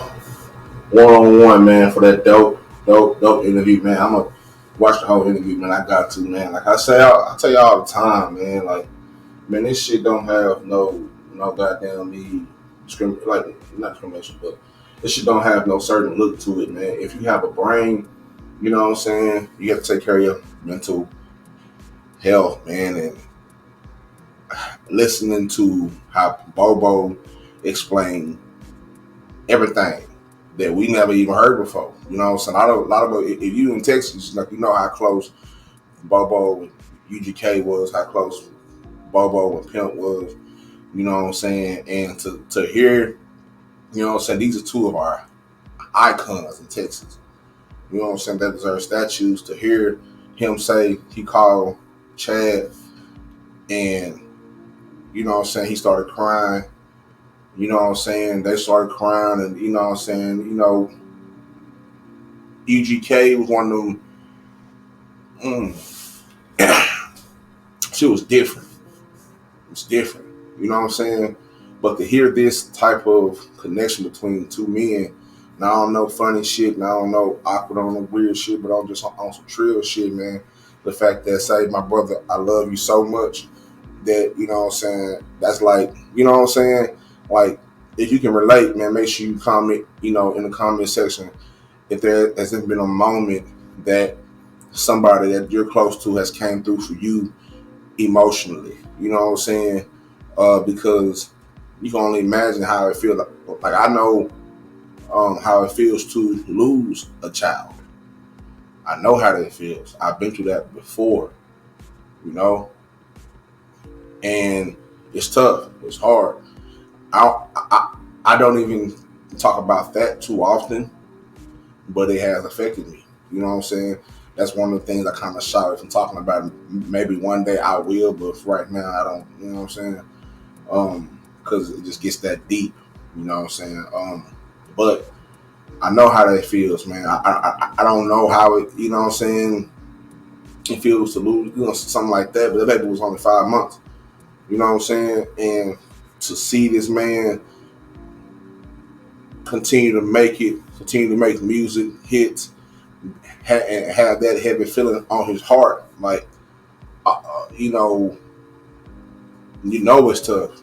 101, man, for that dope interview, man. I'm gonna watch the whole interview, man. I got to, man. Like I say, I tell you all the time, man. Like, man, this shit don't have no goddamn need, not discrimination, but this shit don't have no certain look to it, man. If you have a brain, you know what I'm saying, you have to take care of your mental health, man. And listening to how BoBo explained everything that we never even heard before, you know what I'm saying? A lot of if you in Texas, like, you know how close BoBo and UGK was, how close BoBo and Pimp was, you know what I'm saying? And to hear, you know what I'm saying, these are two of our icons in Texas, you know what I'm saying, that deserve statues. To hear him say he called Chad and, you know what I'm saying, he started crying. You know what I'm saying? They started crying, and you know what I'm saying? You know, UGK was one of them. She was different. It's different. You know what I'm saying? But to hear this type of connection between two men, now I don't know funny shit, now I don't know awkward, I don't know weird shit, but I'm just on some trill shit, man. The fact that, say, my brother, I love you so much that, you know what I'm saying, that's like, you know what I'm saying? Like, if you can relate, man, make sure you comment, you know, in the comment section if there has been a moment that somebody that you're close to has came through for you emotionally. You know what I'm saying? Because you can only imagine how it feels. Like I know how it feels to lose a child. I know how that feels. I've been through that before, you know? And it's tough. It's hard. I don't even talk about that too often but it has affected me. You know what I'm saying? That's one of the things I kind of shy away from talking about. Maybe one day I will, but right now I don't. You know what I'm saying? Because it just gets that deep. You know what I'm saying? But I know how that feels, man. I don't know how it. You know what I'm saying? It feels to lose, something like that. But the baby was only 5 months. You know what I'm saying? And to see this man continue to make it, continue to make music hits, and have that heavy feeling on his heart, like you know it's tough.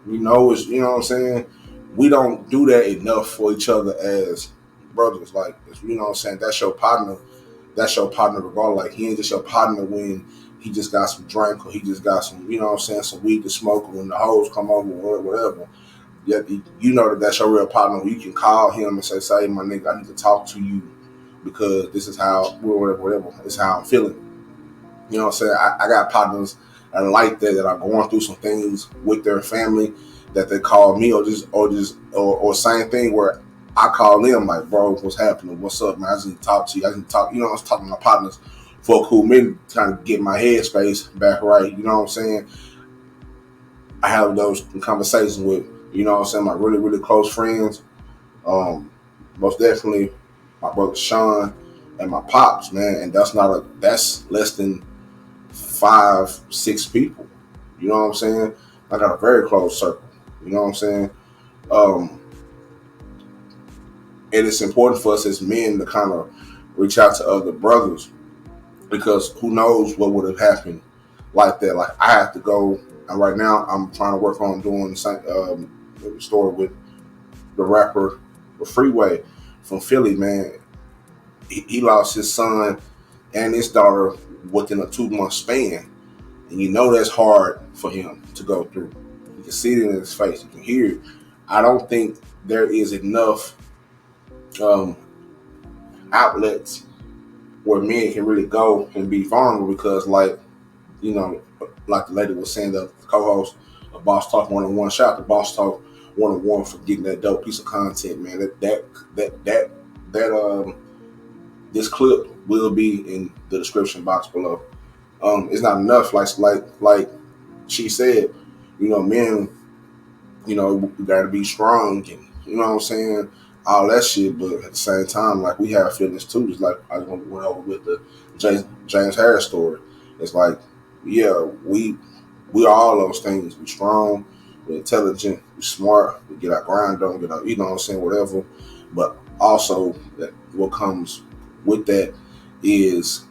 You know what I'm saying. We don't do that enough for each other as brothers. Like, you know what I'm saying. That's your partner. That's your partner regardless. Like, he ain't just your partner when he just got some drink or he just got some, you know what I'm saying, some weed to smoke, or when the hoes come over or whatever. Yeah, you know that's your real partner. You can call him and say, my nigga, I need to talk to you because this is how, whatever. It's how I'm feeling. You know what I'm saying? I got partners that are like that are going through some things with their family that they call me, or same thing where I call them like, bro, what's happening? What's up, man? I just need to talk to you. I need to talk. You know, I was talking to my partners for a cool minute, trying to get my headspace back right. You know what I'm saying? I have those conversations with, you know what I'm saying, my really, really close friends. Most definitely my brother Sean and my pops, man. And that's less than 5-6 people. You know what I'm saying? I got a very close circle. You know what I'm saying? And it's important for us as men to kind of reach out to other brothers, because who knows what would have happened like that. Like, I have to go, and right now I'm trying to work on doing the same story with the rapper, the Freeway from Philly, man. He lost his son and his daughter within a 2-month span. And you know that's hard for him to go through. You can see it in his face. You can hear it. I don't think there is enough outlets where men can really go and be vulnerable, because, like, you know, like the lady was saying, the co-host of Boss Talk 101, shout out to Boss Talk 101 for getting that dope piece of content, man. That this clip will be in the description box below. It's not enough. Like she said, you know, men, you know, we gotta be strong, and you know what I'm saying, all that shit. But at the same time, like, we have feelings too. Just like I went over with the James Harris story. It's like, yeah, we are all those things. We strong, we intelligent, we smart, we get our grind done, get our, you know what I'm saying, whatever. But also, that what comes with that is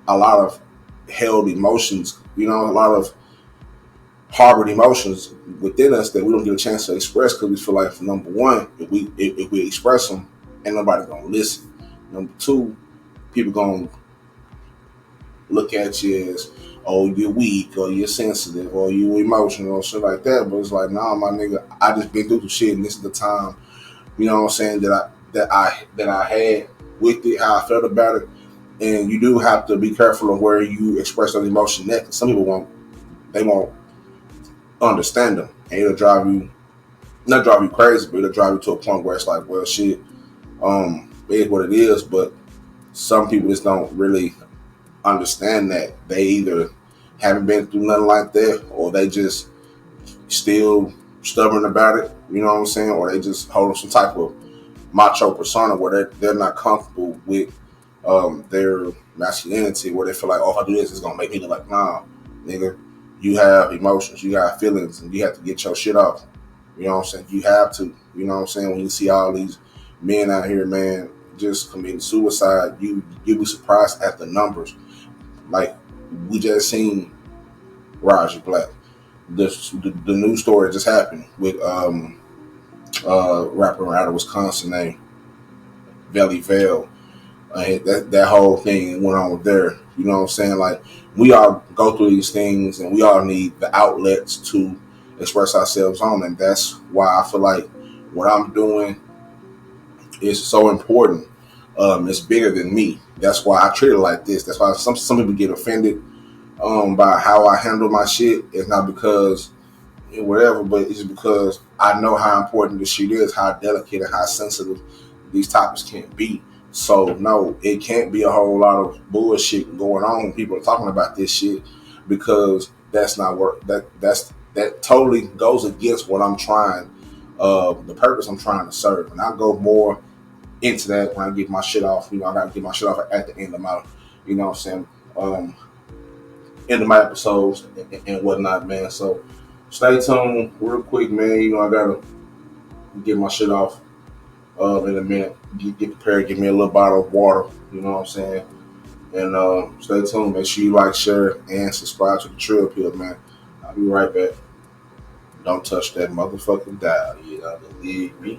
a lot of held emotions. You know, a lot of harbored emotions within us that we don't get a chance to express, because we feel like, for number one, if we express them, ain't nobody gonna listen. Number two, people gonna look at you as, oh, you're weak, or you're sensitive, or you emotional, or shit like that. But it's like, nah, my nigga, I just been through some shit, and this is the time, you know what I'm saying, that I had with it, how I felt about it. And you do have to be careful of where you express those emotions next. Some people won't understand them, and it'll drive you, not drive you crazy, but it'll drive you to a point where it's like, well, shit, it is what it is. But some people just don't really understand that. They either haven't been through nothing like that, or they just still stubborn about it, you know what I'm saying, or they just hold some type of macho persona where they're not comfortable with their masculinity, where they feel like, oh, if I do this, it's gonna make me look like, nah, nigga, you have emotions, you have feelings, and you have to get your shit off. You know what I'm saying? You have to. You know what I'm saying? When you see all these men out here, man, just committing suicide, you'll be surprised at the numbers. Like, we just seen Roger Black. The new story just happened with rapper out of Wisconsin named Valley Vale. That whole thing went on there. You know what I'm saying? Like, we all go through these things, and we all need the outlets to express ourselves on. And that's why I feel like what I'm doing is so important. It's bigger than me. That's why I treat it like this. That's why some people get offended by how I handle my shit. It's not because whatever, but it's because I know how important this shit is, how delicate and how sensitive these topics can be. So no, it can't be a whole lot of bullshit going on when people are talking about this shit, because that's not work. That totally goes against what I'm trying, the purpose I'm trying to serve. And I go more into that when I get my shit off. I gotta get my shit off at the end of my, you know what I'm saying, end of my episodes and whatnot, man. So stay tuned real quick, man. I gotta get my shit off in a minute. Get prepared, give me a little bottle of water, you know what I'm saying? And stay tuned. Make sure you like, share, and subscribe to the Trill Pill, man. I'll be right back. Don't touch that motherfucking dial. You know, believe me.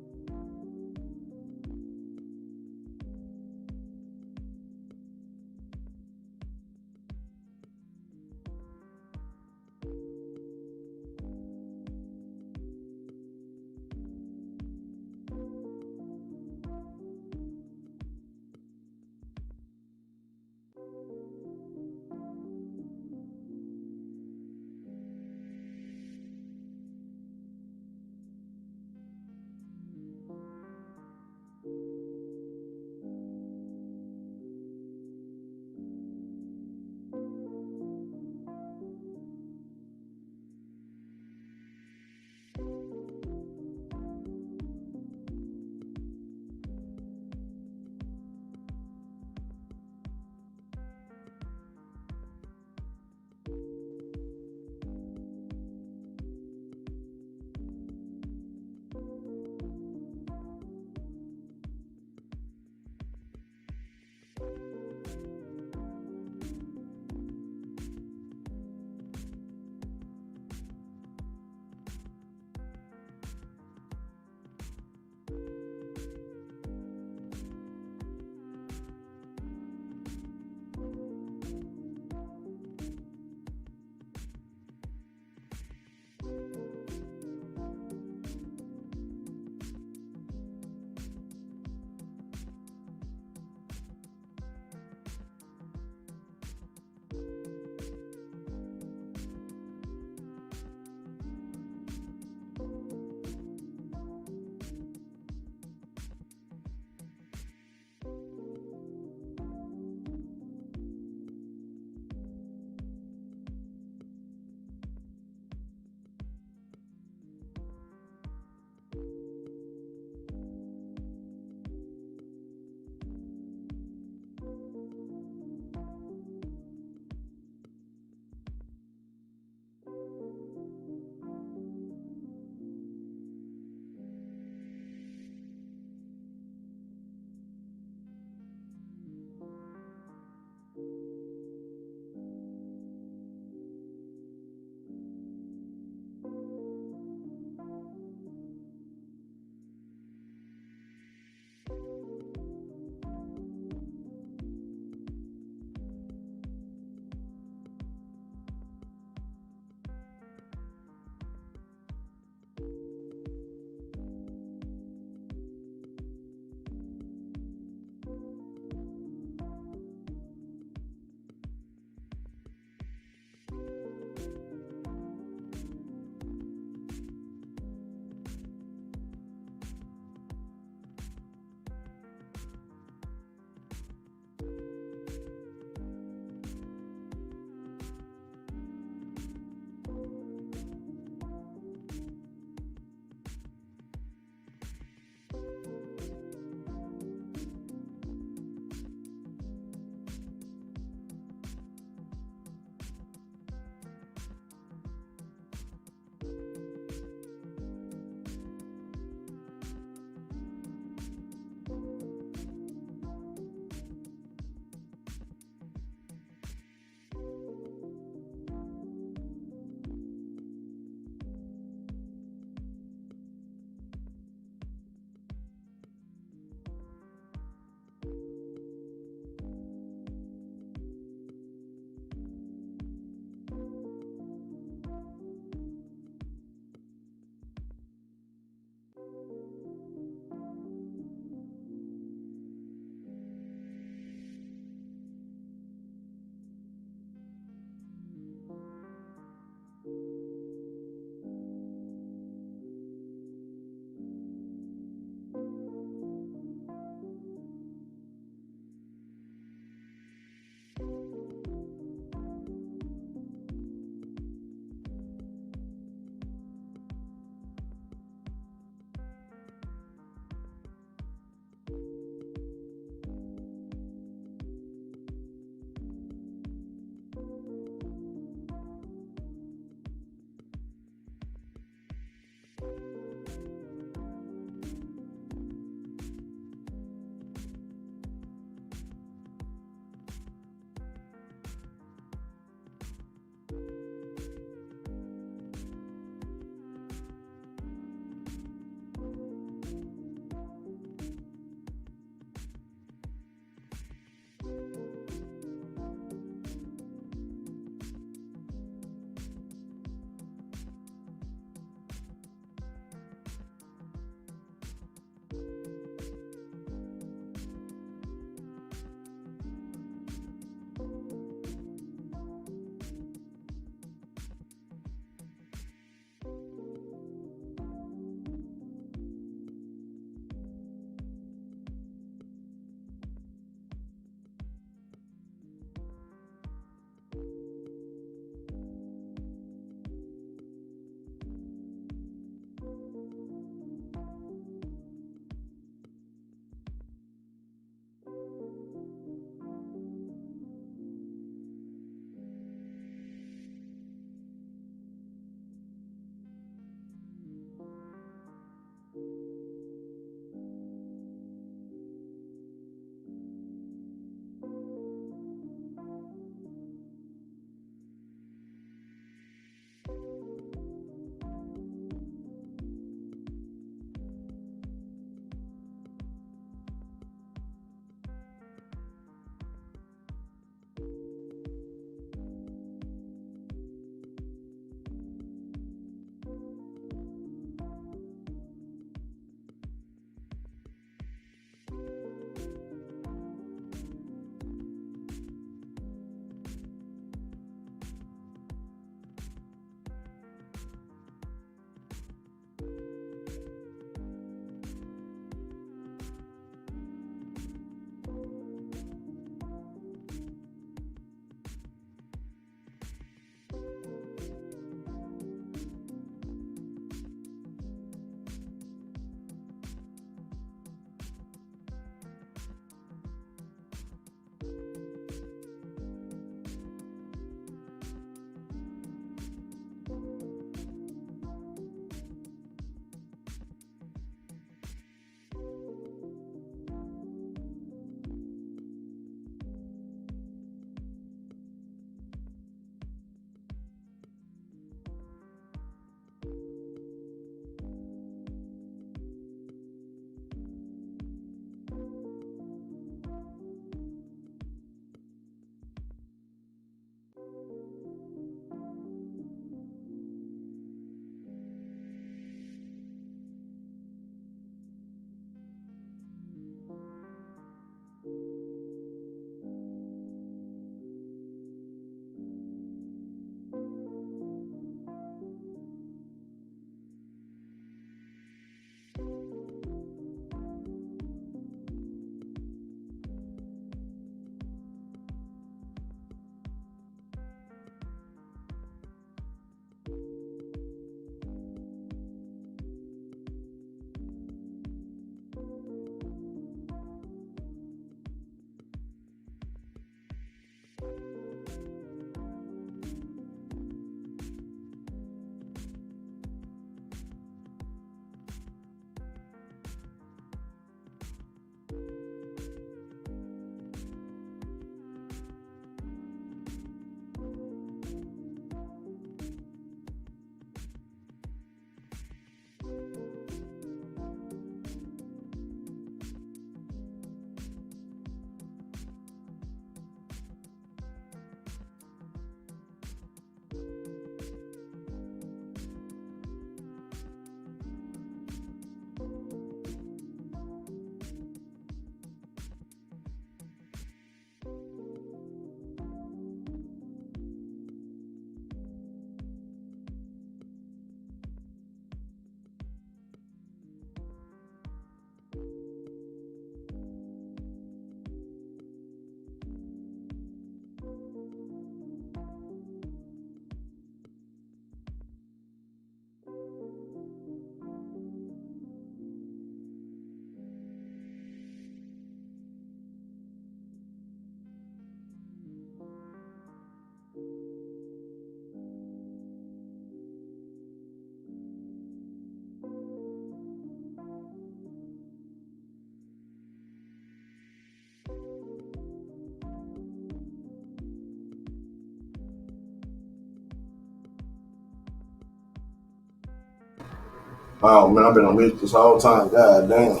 Oh man, I've been on mute this whole time. God damn.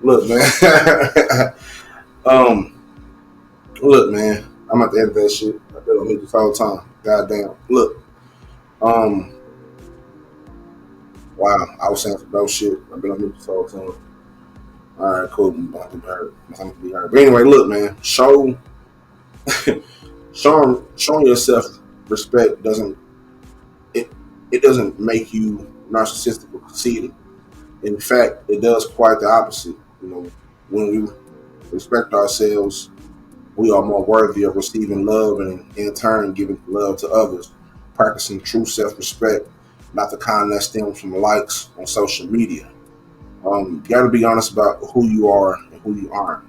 Look, man. um, look, man. I'm at the end of that shit. I've been on mute this whole time. God damn. Look. Um. Wow. I was saying some dope shit. I've been on mute this whole time. All right, cool. I'm about to be heard. But anyway, look, man. Showing yourself respect doesn't it it doesn't make you narcissistic or conceited. In fact, it does quite the opposite. You know, when we respect ourselves, we are more worthy of receiving love and in turn giving love to others, practicing true self-respect, not the kind that stems from likes on social media. You got to be honest about who you are and who you aren't.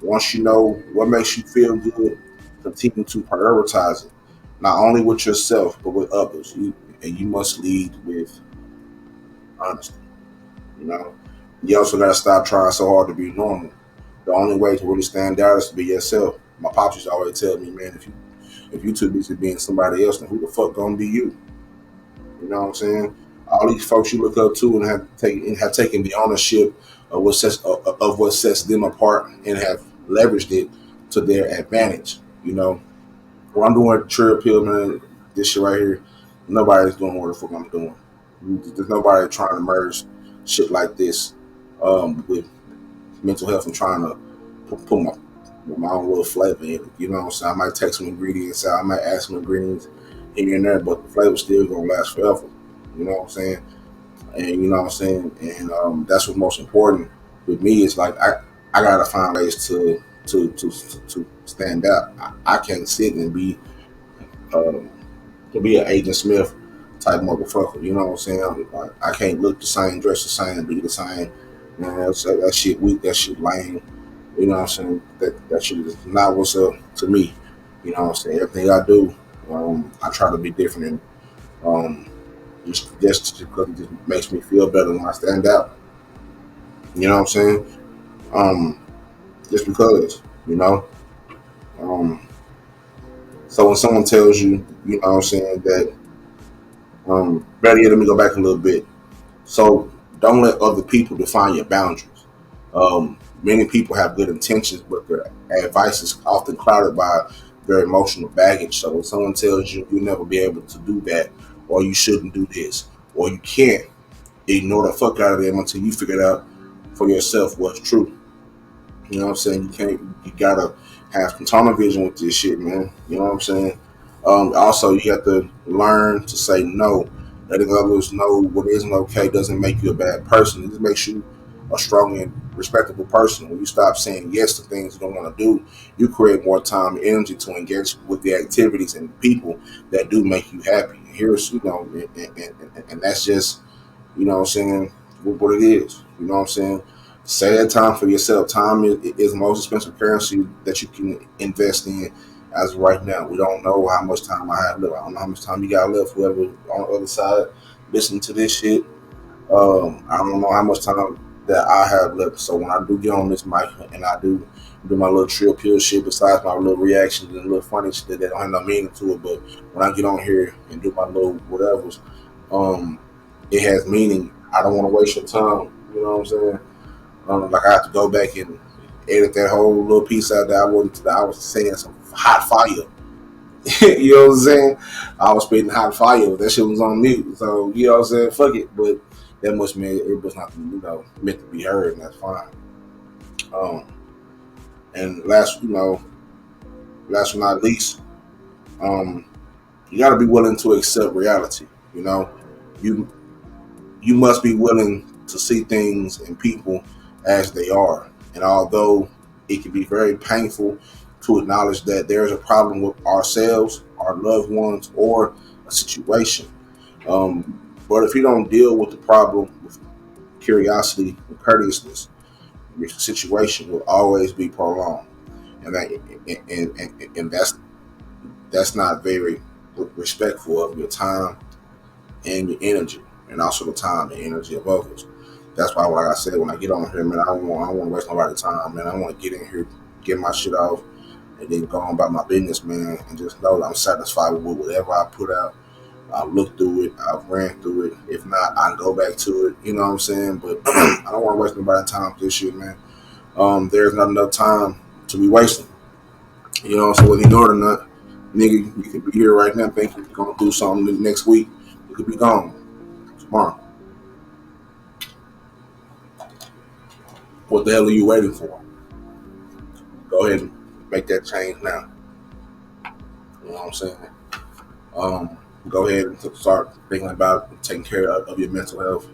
Once you know what makes you feel good, continue to prioritize it, not only with yourself but with others. And you must lead with honesty. You know, you also got to stop trying so hard to be normal. The only way to really stand out is to be yourself. My pops used to always tell me, man, if you too busy being somebody else, then who the fuck gonna be you? You know what I'm saying? All these folks you look up to and have taken the ownership of what sets them apart and have leveraged it to their advantage. You know, when I'm doing THETRILLPILL, man, this shit right here, nobody's doing what the fuck I'm doing. There's nobody trying to merge shit like this with mental health and trying to put my own little flavor in it. You know what I'm saying? I might take some ingredients out, I might add some ingredients here and there, but the flavor still gonna last forever. You know what I'm saying? And you know what I'm saying? And that's what's most important with me is like I gotta find ways to stand out. I can't sit and be um, to be an Agent Smith type motherfucker. You know what I'm saying? Like, I can't look the same, dress the same, be the same. Man, that shit weak. That shit lame. You know what I'm saying? That shit is not what's up to me. You know what I'm saying? Everything I do, I try to be different, and just because it just makes me feel better when I stand out. You know what I'm saying? Um, just because, you know. Um, so when someone tells you, you know what I'm saying, that better yet, let me go back a little bit. So don't let other people define your boundaries. Many people have good intentions, but their advice is often clouded by their emotional baggage. So when someone tells you you'll never be able to do that, or you shouldn't do this, or you can't, ignore the fuck out of them until you figure out for yourself what's true. You know what I'm saying? You gotta have some tunnel vision with this shit, man. You know what I'm saying? Also, you have to learn to say no. Letting others know what isn't okay doesn't make you a bad person. It just makes you a strong and respectable person. When you stop saying yes to things you don't want to do, you create more time and energy to engage with the activities and people that do make you happy. Here's, and that's just, you know what I'm saying, what it is. You know what I'm saying? Say that time for yourself. Time is the most expensive currency that you can invest in as of right now. We don't know how much time I have left. I don't know how much time you got left, whoever on the other side listening to this shit. I don't know how much time that I have left. So when I do get on this mic and I do my little THETRILLPILL shit, besides my little reactions and little funny shit that don't have no meaning to it, but when I get on here and do my little whatevers, um, it has meaning. I don't want to waste your time. You know what I'm saying? Like I have to go back and edit that whole little piece out that I was saying some hot fire. You know what I'm saying? I was spitting hot fire, but that shit was on mute. So you know what I'm saying? Fuck it. But that must mean it was not, meant to be heard, and that's fine. Um, and last but not least, um, you got to be willing to accept reality. You know, you you must be willing to see things and people as they are. And although it can be very painful to acknowledge that there's a problem with ourselves, our loved ones, or a situation, but if you don't deal with the problem with curiosity and courteousness, your situation will always be prolonged, and that's not very respectful of your time and your energy, and also the time and energy of others. That's why, like I said, when I get on here, man, I don't want to waste nobody's time, man. I want to get in here, get my shit off, and then go on about my business, man, and just know that I'm satisfied with whatever I put out. I looked through it, I ran through it. If not, I go back to it. You know what I'm saying? But I don't want to waste nobody's time with this shit, man. There's not enough time to be wasting. You know, so whether you know it or not, nigga, you could be here right now thinking you're gonna do something next week. You could be gone tomorrow. What the hell are you waiting for? Go ahead and make that change now. You know what I'm saying? Go ahead and start thinking about taking care of your mental health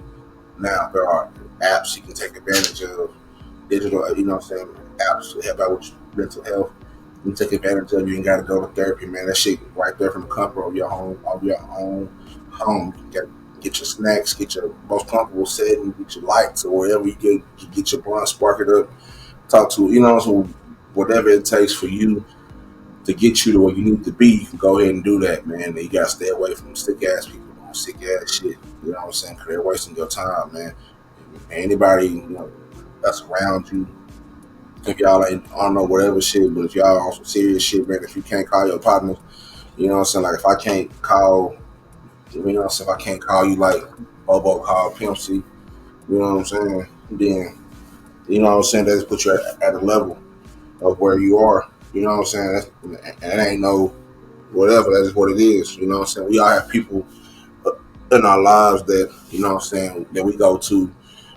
now. There are apps you can take advantage of, digital, you know what I'm saying, apps to help out with your mental health. You take advantage of. You ain't got to go to therapy, man. That shit right there from the comfort of your home, home. You get your snacks, get your most comfortable setting, get your lights or wherever you get your blunt, spark it up, talk to, you know, so whatever it takes for you to get you to where you need to be, you can go ahead and do that, man. And you gotta stay away from sick ass people doing sick ass shit. You know what I'm saying? Because they're wasting your time, man. Anybody, you know, that's around you, if y'all ain't, I don't know, whatever shit, but if y'all on some serious shit, man, if you can't call your partner, you know what I'm saying? Like if I can't call, you know what I'm saying? If I can't call you like BoBo called Pimp C, you know what I'm saying? Then, you know what I'm saying? That's put you at a level of where you are. You know what I'm saying? And it ain't no whatever. That is what it is. You know what I'm saying? We all have people in our lives that, you know what I'm saying, that we go to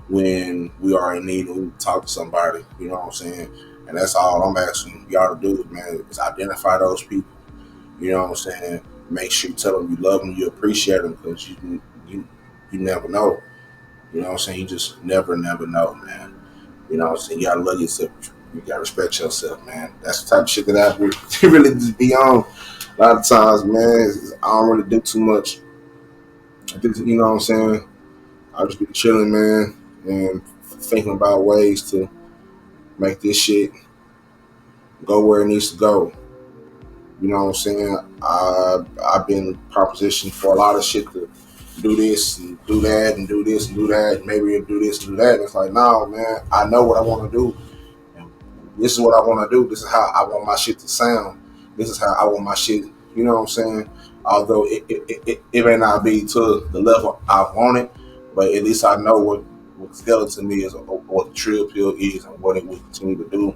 when we are in need and we talk to somebody. You know what I'm saying? And that's all I'm asking y'all to do, man, is identify those people. You know what I'm saying? Make sure you tell them you love them, you appreciate them, because you never know. You know what I'm saying? You just never know, man. You know what I'm saying? You gotta love yourself. You gotta respect yourself, man. That's the type of shit that I really just be on. A lot of times, man, I don't really do too much. I think, you know what I'm saying? I just be chilling, man, and thinking about ways to make this shit go where it needs to go. You know what I'm saying? I've been propositioned for a lot of shit to do this and do that and do this and do that. And maybe you'll do this and do that. And it's like, no, man, I know what I want to do. And this is what I want to do. This is how I want my shit to sound. This is how I want my shit, you know what I'm saying? Although it may not be to the level I want it, but at least I know what skeleton is, or what the trill pill is, and what it will continue to do.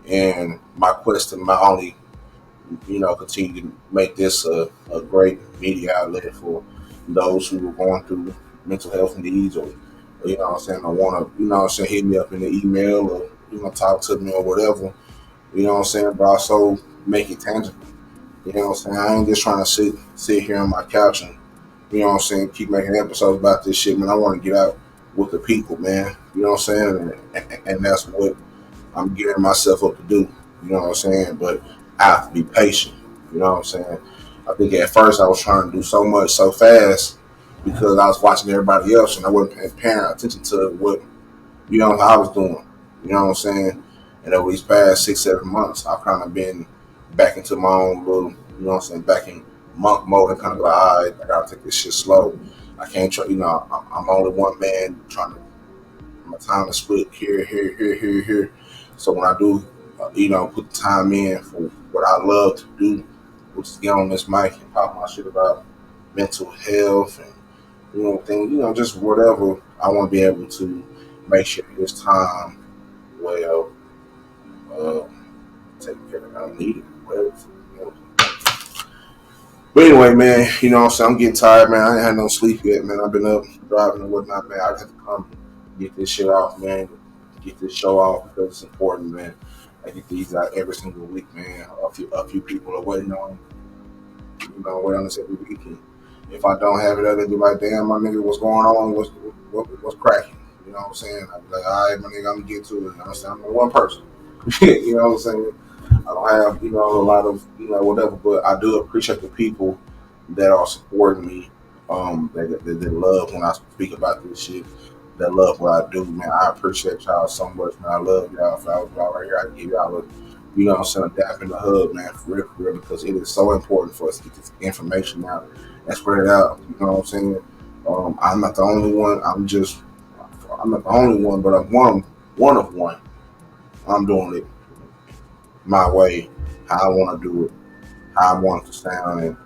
And my quest and my only, you know, continue to make this a great media outlet for those who are going through mental health needs, or you know what I'm saying, or want to, you know what I'm saying, hit me up in the email, or, you know, talk to me or whatever, you know what I'm saying, but also make it tangible. You know what I'm saying? I ain't just trying to sit here on my couch and, you know what I'm saying, keep making episodes about this shit, man. I want to get out with the people, man. You know what I'm saying? And that's what I'm gearing myself up to do. You know what I'm saying? But I have to be patient. You know what I'm saying? I think at first I was trying to do so much so fast because I was watching everybody else and I wasn't paying attention to what, you know, how I was doing. You know what I'm saying? And over these past 6-7 months, I've kind of been back into my own little, you know what I'm saying, back in monk mode and kind of like, all right, I gotta take this shit slow. I can't try, you know, I'm only one man trying to, my time is split here. So when I do, you know, put the time in for what I love to do, which is get on this mic and pop my shit about mental health and, you know, things, you know, just whatever, I want to be able to make sure this time well uh, taken care of. I don't need it. Whatever. You know. But anyway, man, you know what I'm saying? I'm getting tired, man. I ain't had no sleep yet, man. I've been up driving and whatnot, man. I have to come get this shit off, man. Get this show off because it's important, man. I get these out every single week, man. A few people are waiting on, you know, waiting on this every weekend. If I don't have it, they'll be like, damn, my nigga, what's going on? What's cracking? You know what I'm saying? I'll be like, all right, my nigga, I'm gonna get to it. You know what I'm saying? I'm one person. You know what I'm saying? I don't have, you know, a lot of, you know, whatever, but I do appreciate the people that are supporting me, that love when I speak about this shit, that love what I do, man. I appreciate y'all so much, man. I love y'all. If I was y'all right here, I'd give y'all a, you know what I'm saying, a dap in the hug, man, for real, because it is so important for us to get this information out and spread it out. You know what I'm saying? I'm not the only one. I'm not the only one, but I'm one of one. I'm doing it my way, how I want to do it, how I want it to sound, and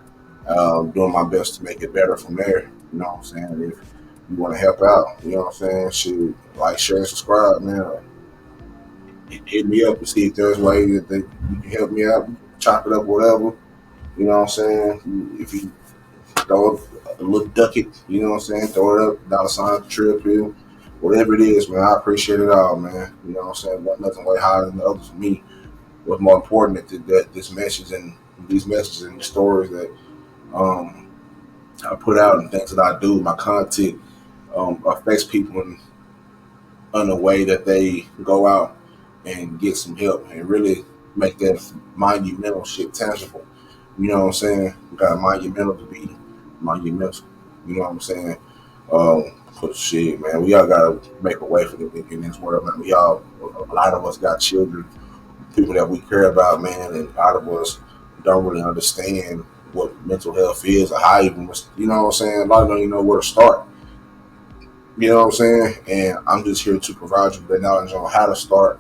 doing my best to make it better from there. You know what I'm saying? If you want to help out, you know what I'm saying? Shoot, like, share, and subscribe, man. Hit me up and see if there's ways that you can help me out, chop it up, whatever. You know what I'm saying? If you throw a little ducket, you know what I'm saying? Throw it up, $THETRILLPILL, whatever it is, man. I appreciate it all, man. You know what I'm saying? One nothing way higher than the other for me. What's more important that this message and these messages and these stories that um, I put out and things that I do, my content affects people in a way that they go out and get some help and really make that monumental shit tangible. You know what I'm saying? You got monumental to be monumental. You know what I'm saying? But shit, man, we all gotta make a way for them in this world, man. A lot of us got children, people that we care about, man, and a lot of us don't really understand what mental health is or how even, you know what I'm saying? A lot of them don't even know where to start. You know what I'm saying? And I'm just here to provide you with that knowledge on how to start,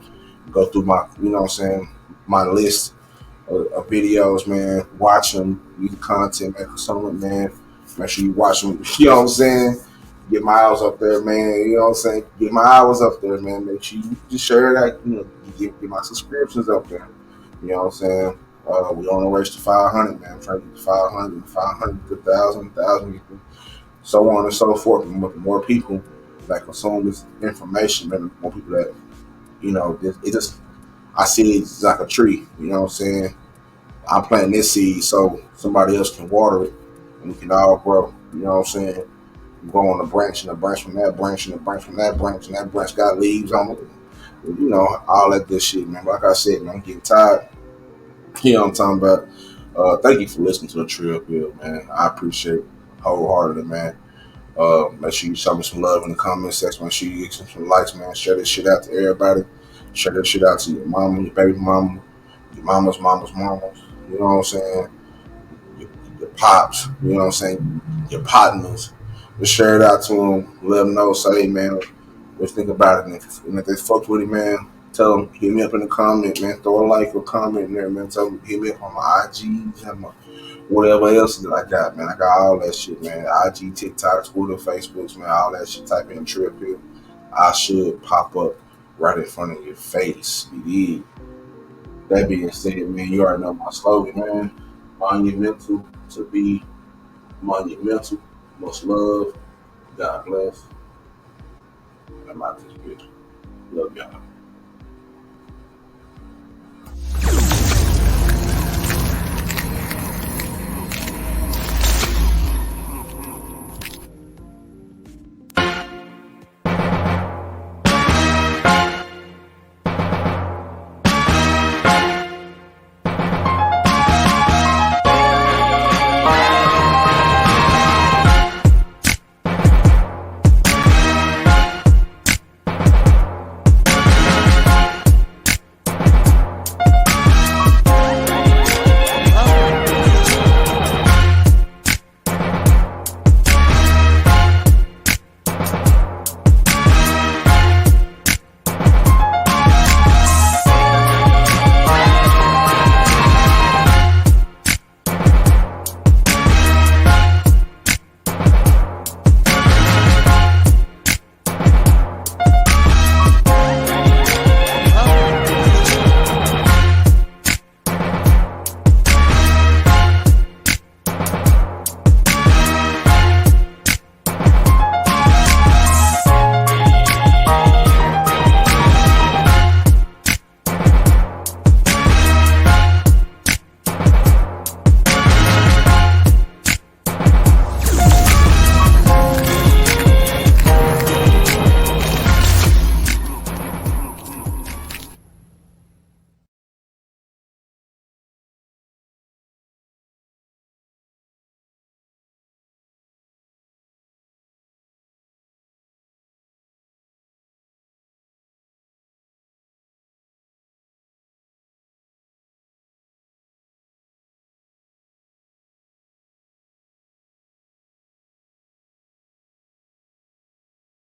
go through my, you know what I'm saying, my list of videos, man. Watch them, use the content, man, consume it, man. Make sure you watch them, you know what I'm saying? Get my hours up there, man. You know what I'm saying? Get my hours up there, man. Make sure you just share that, you know, get my subscriptions up there. You know what I'm saying? We on the race to 500, man. I'm trying to get to 500, 500 to 1,000, 1,000, so on and so forth. And with more people that consume this information, man, more people that, you know, it just, I see it's like a tree. You know what I'm saying? I'm planting this seed so somebody else can water it and we can all grow. You know what I'm saying? Go on a branch and a branch from that branch and a branch from that branch and that branch got leaves on it. You know, all that good shit, man. Like I said, man, I'm getting tired. You know what I'm talking about? Thank you for listening to the Trill Pill, man. I appreciate it wholeheartedly, man. Make sure you show me some love in the comment section. Make sure you get some likes, man. Share this shit out to everybody. Share this shit out to your mama, your baby mama, your mama's mama's mamas. You know what I'm saying? Your pops. You know what I'm saying? Your partners. Just share it out to them. Let them know. Say, hey, man, what you think about it? And if they fuck with it, man, tell them, hit me up in the comment, man. Throw a like or comment in there, man. Tell them, hit me up on my IG and my whatever else that I got, man. I got all that shit, man. IG, TikTok, Twitter, Facebook, man. All that shit. Type in Trill Pill. I should pop up right in front of your face. You dig? That being said, man, you already know my slogan, man. Monumental to be monumental. Much love. God bless. I'm out this bitch. Love y'all.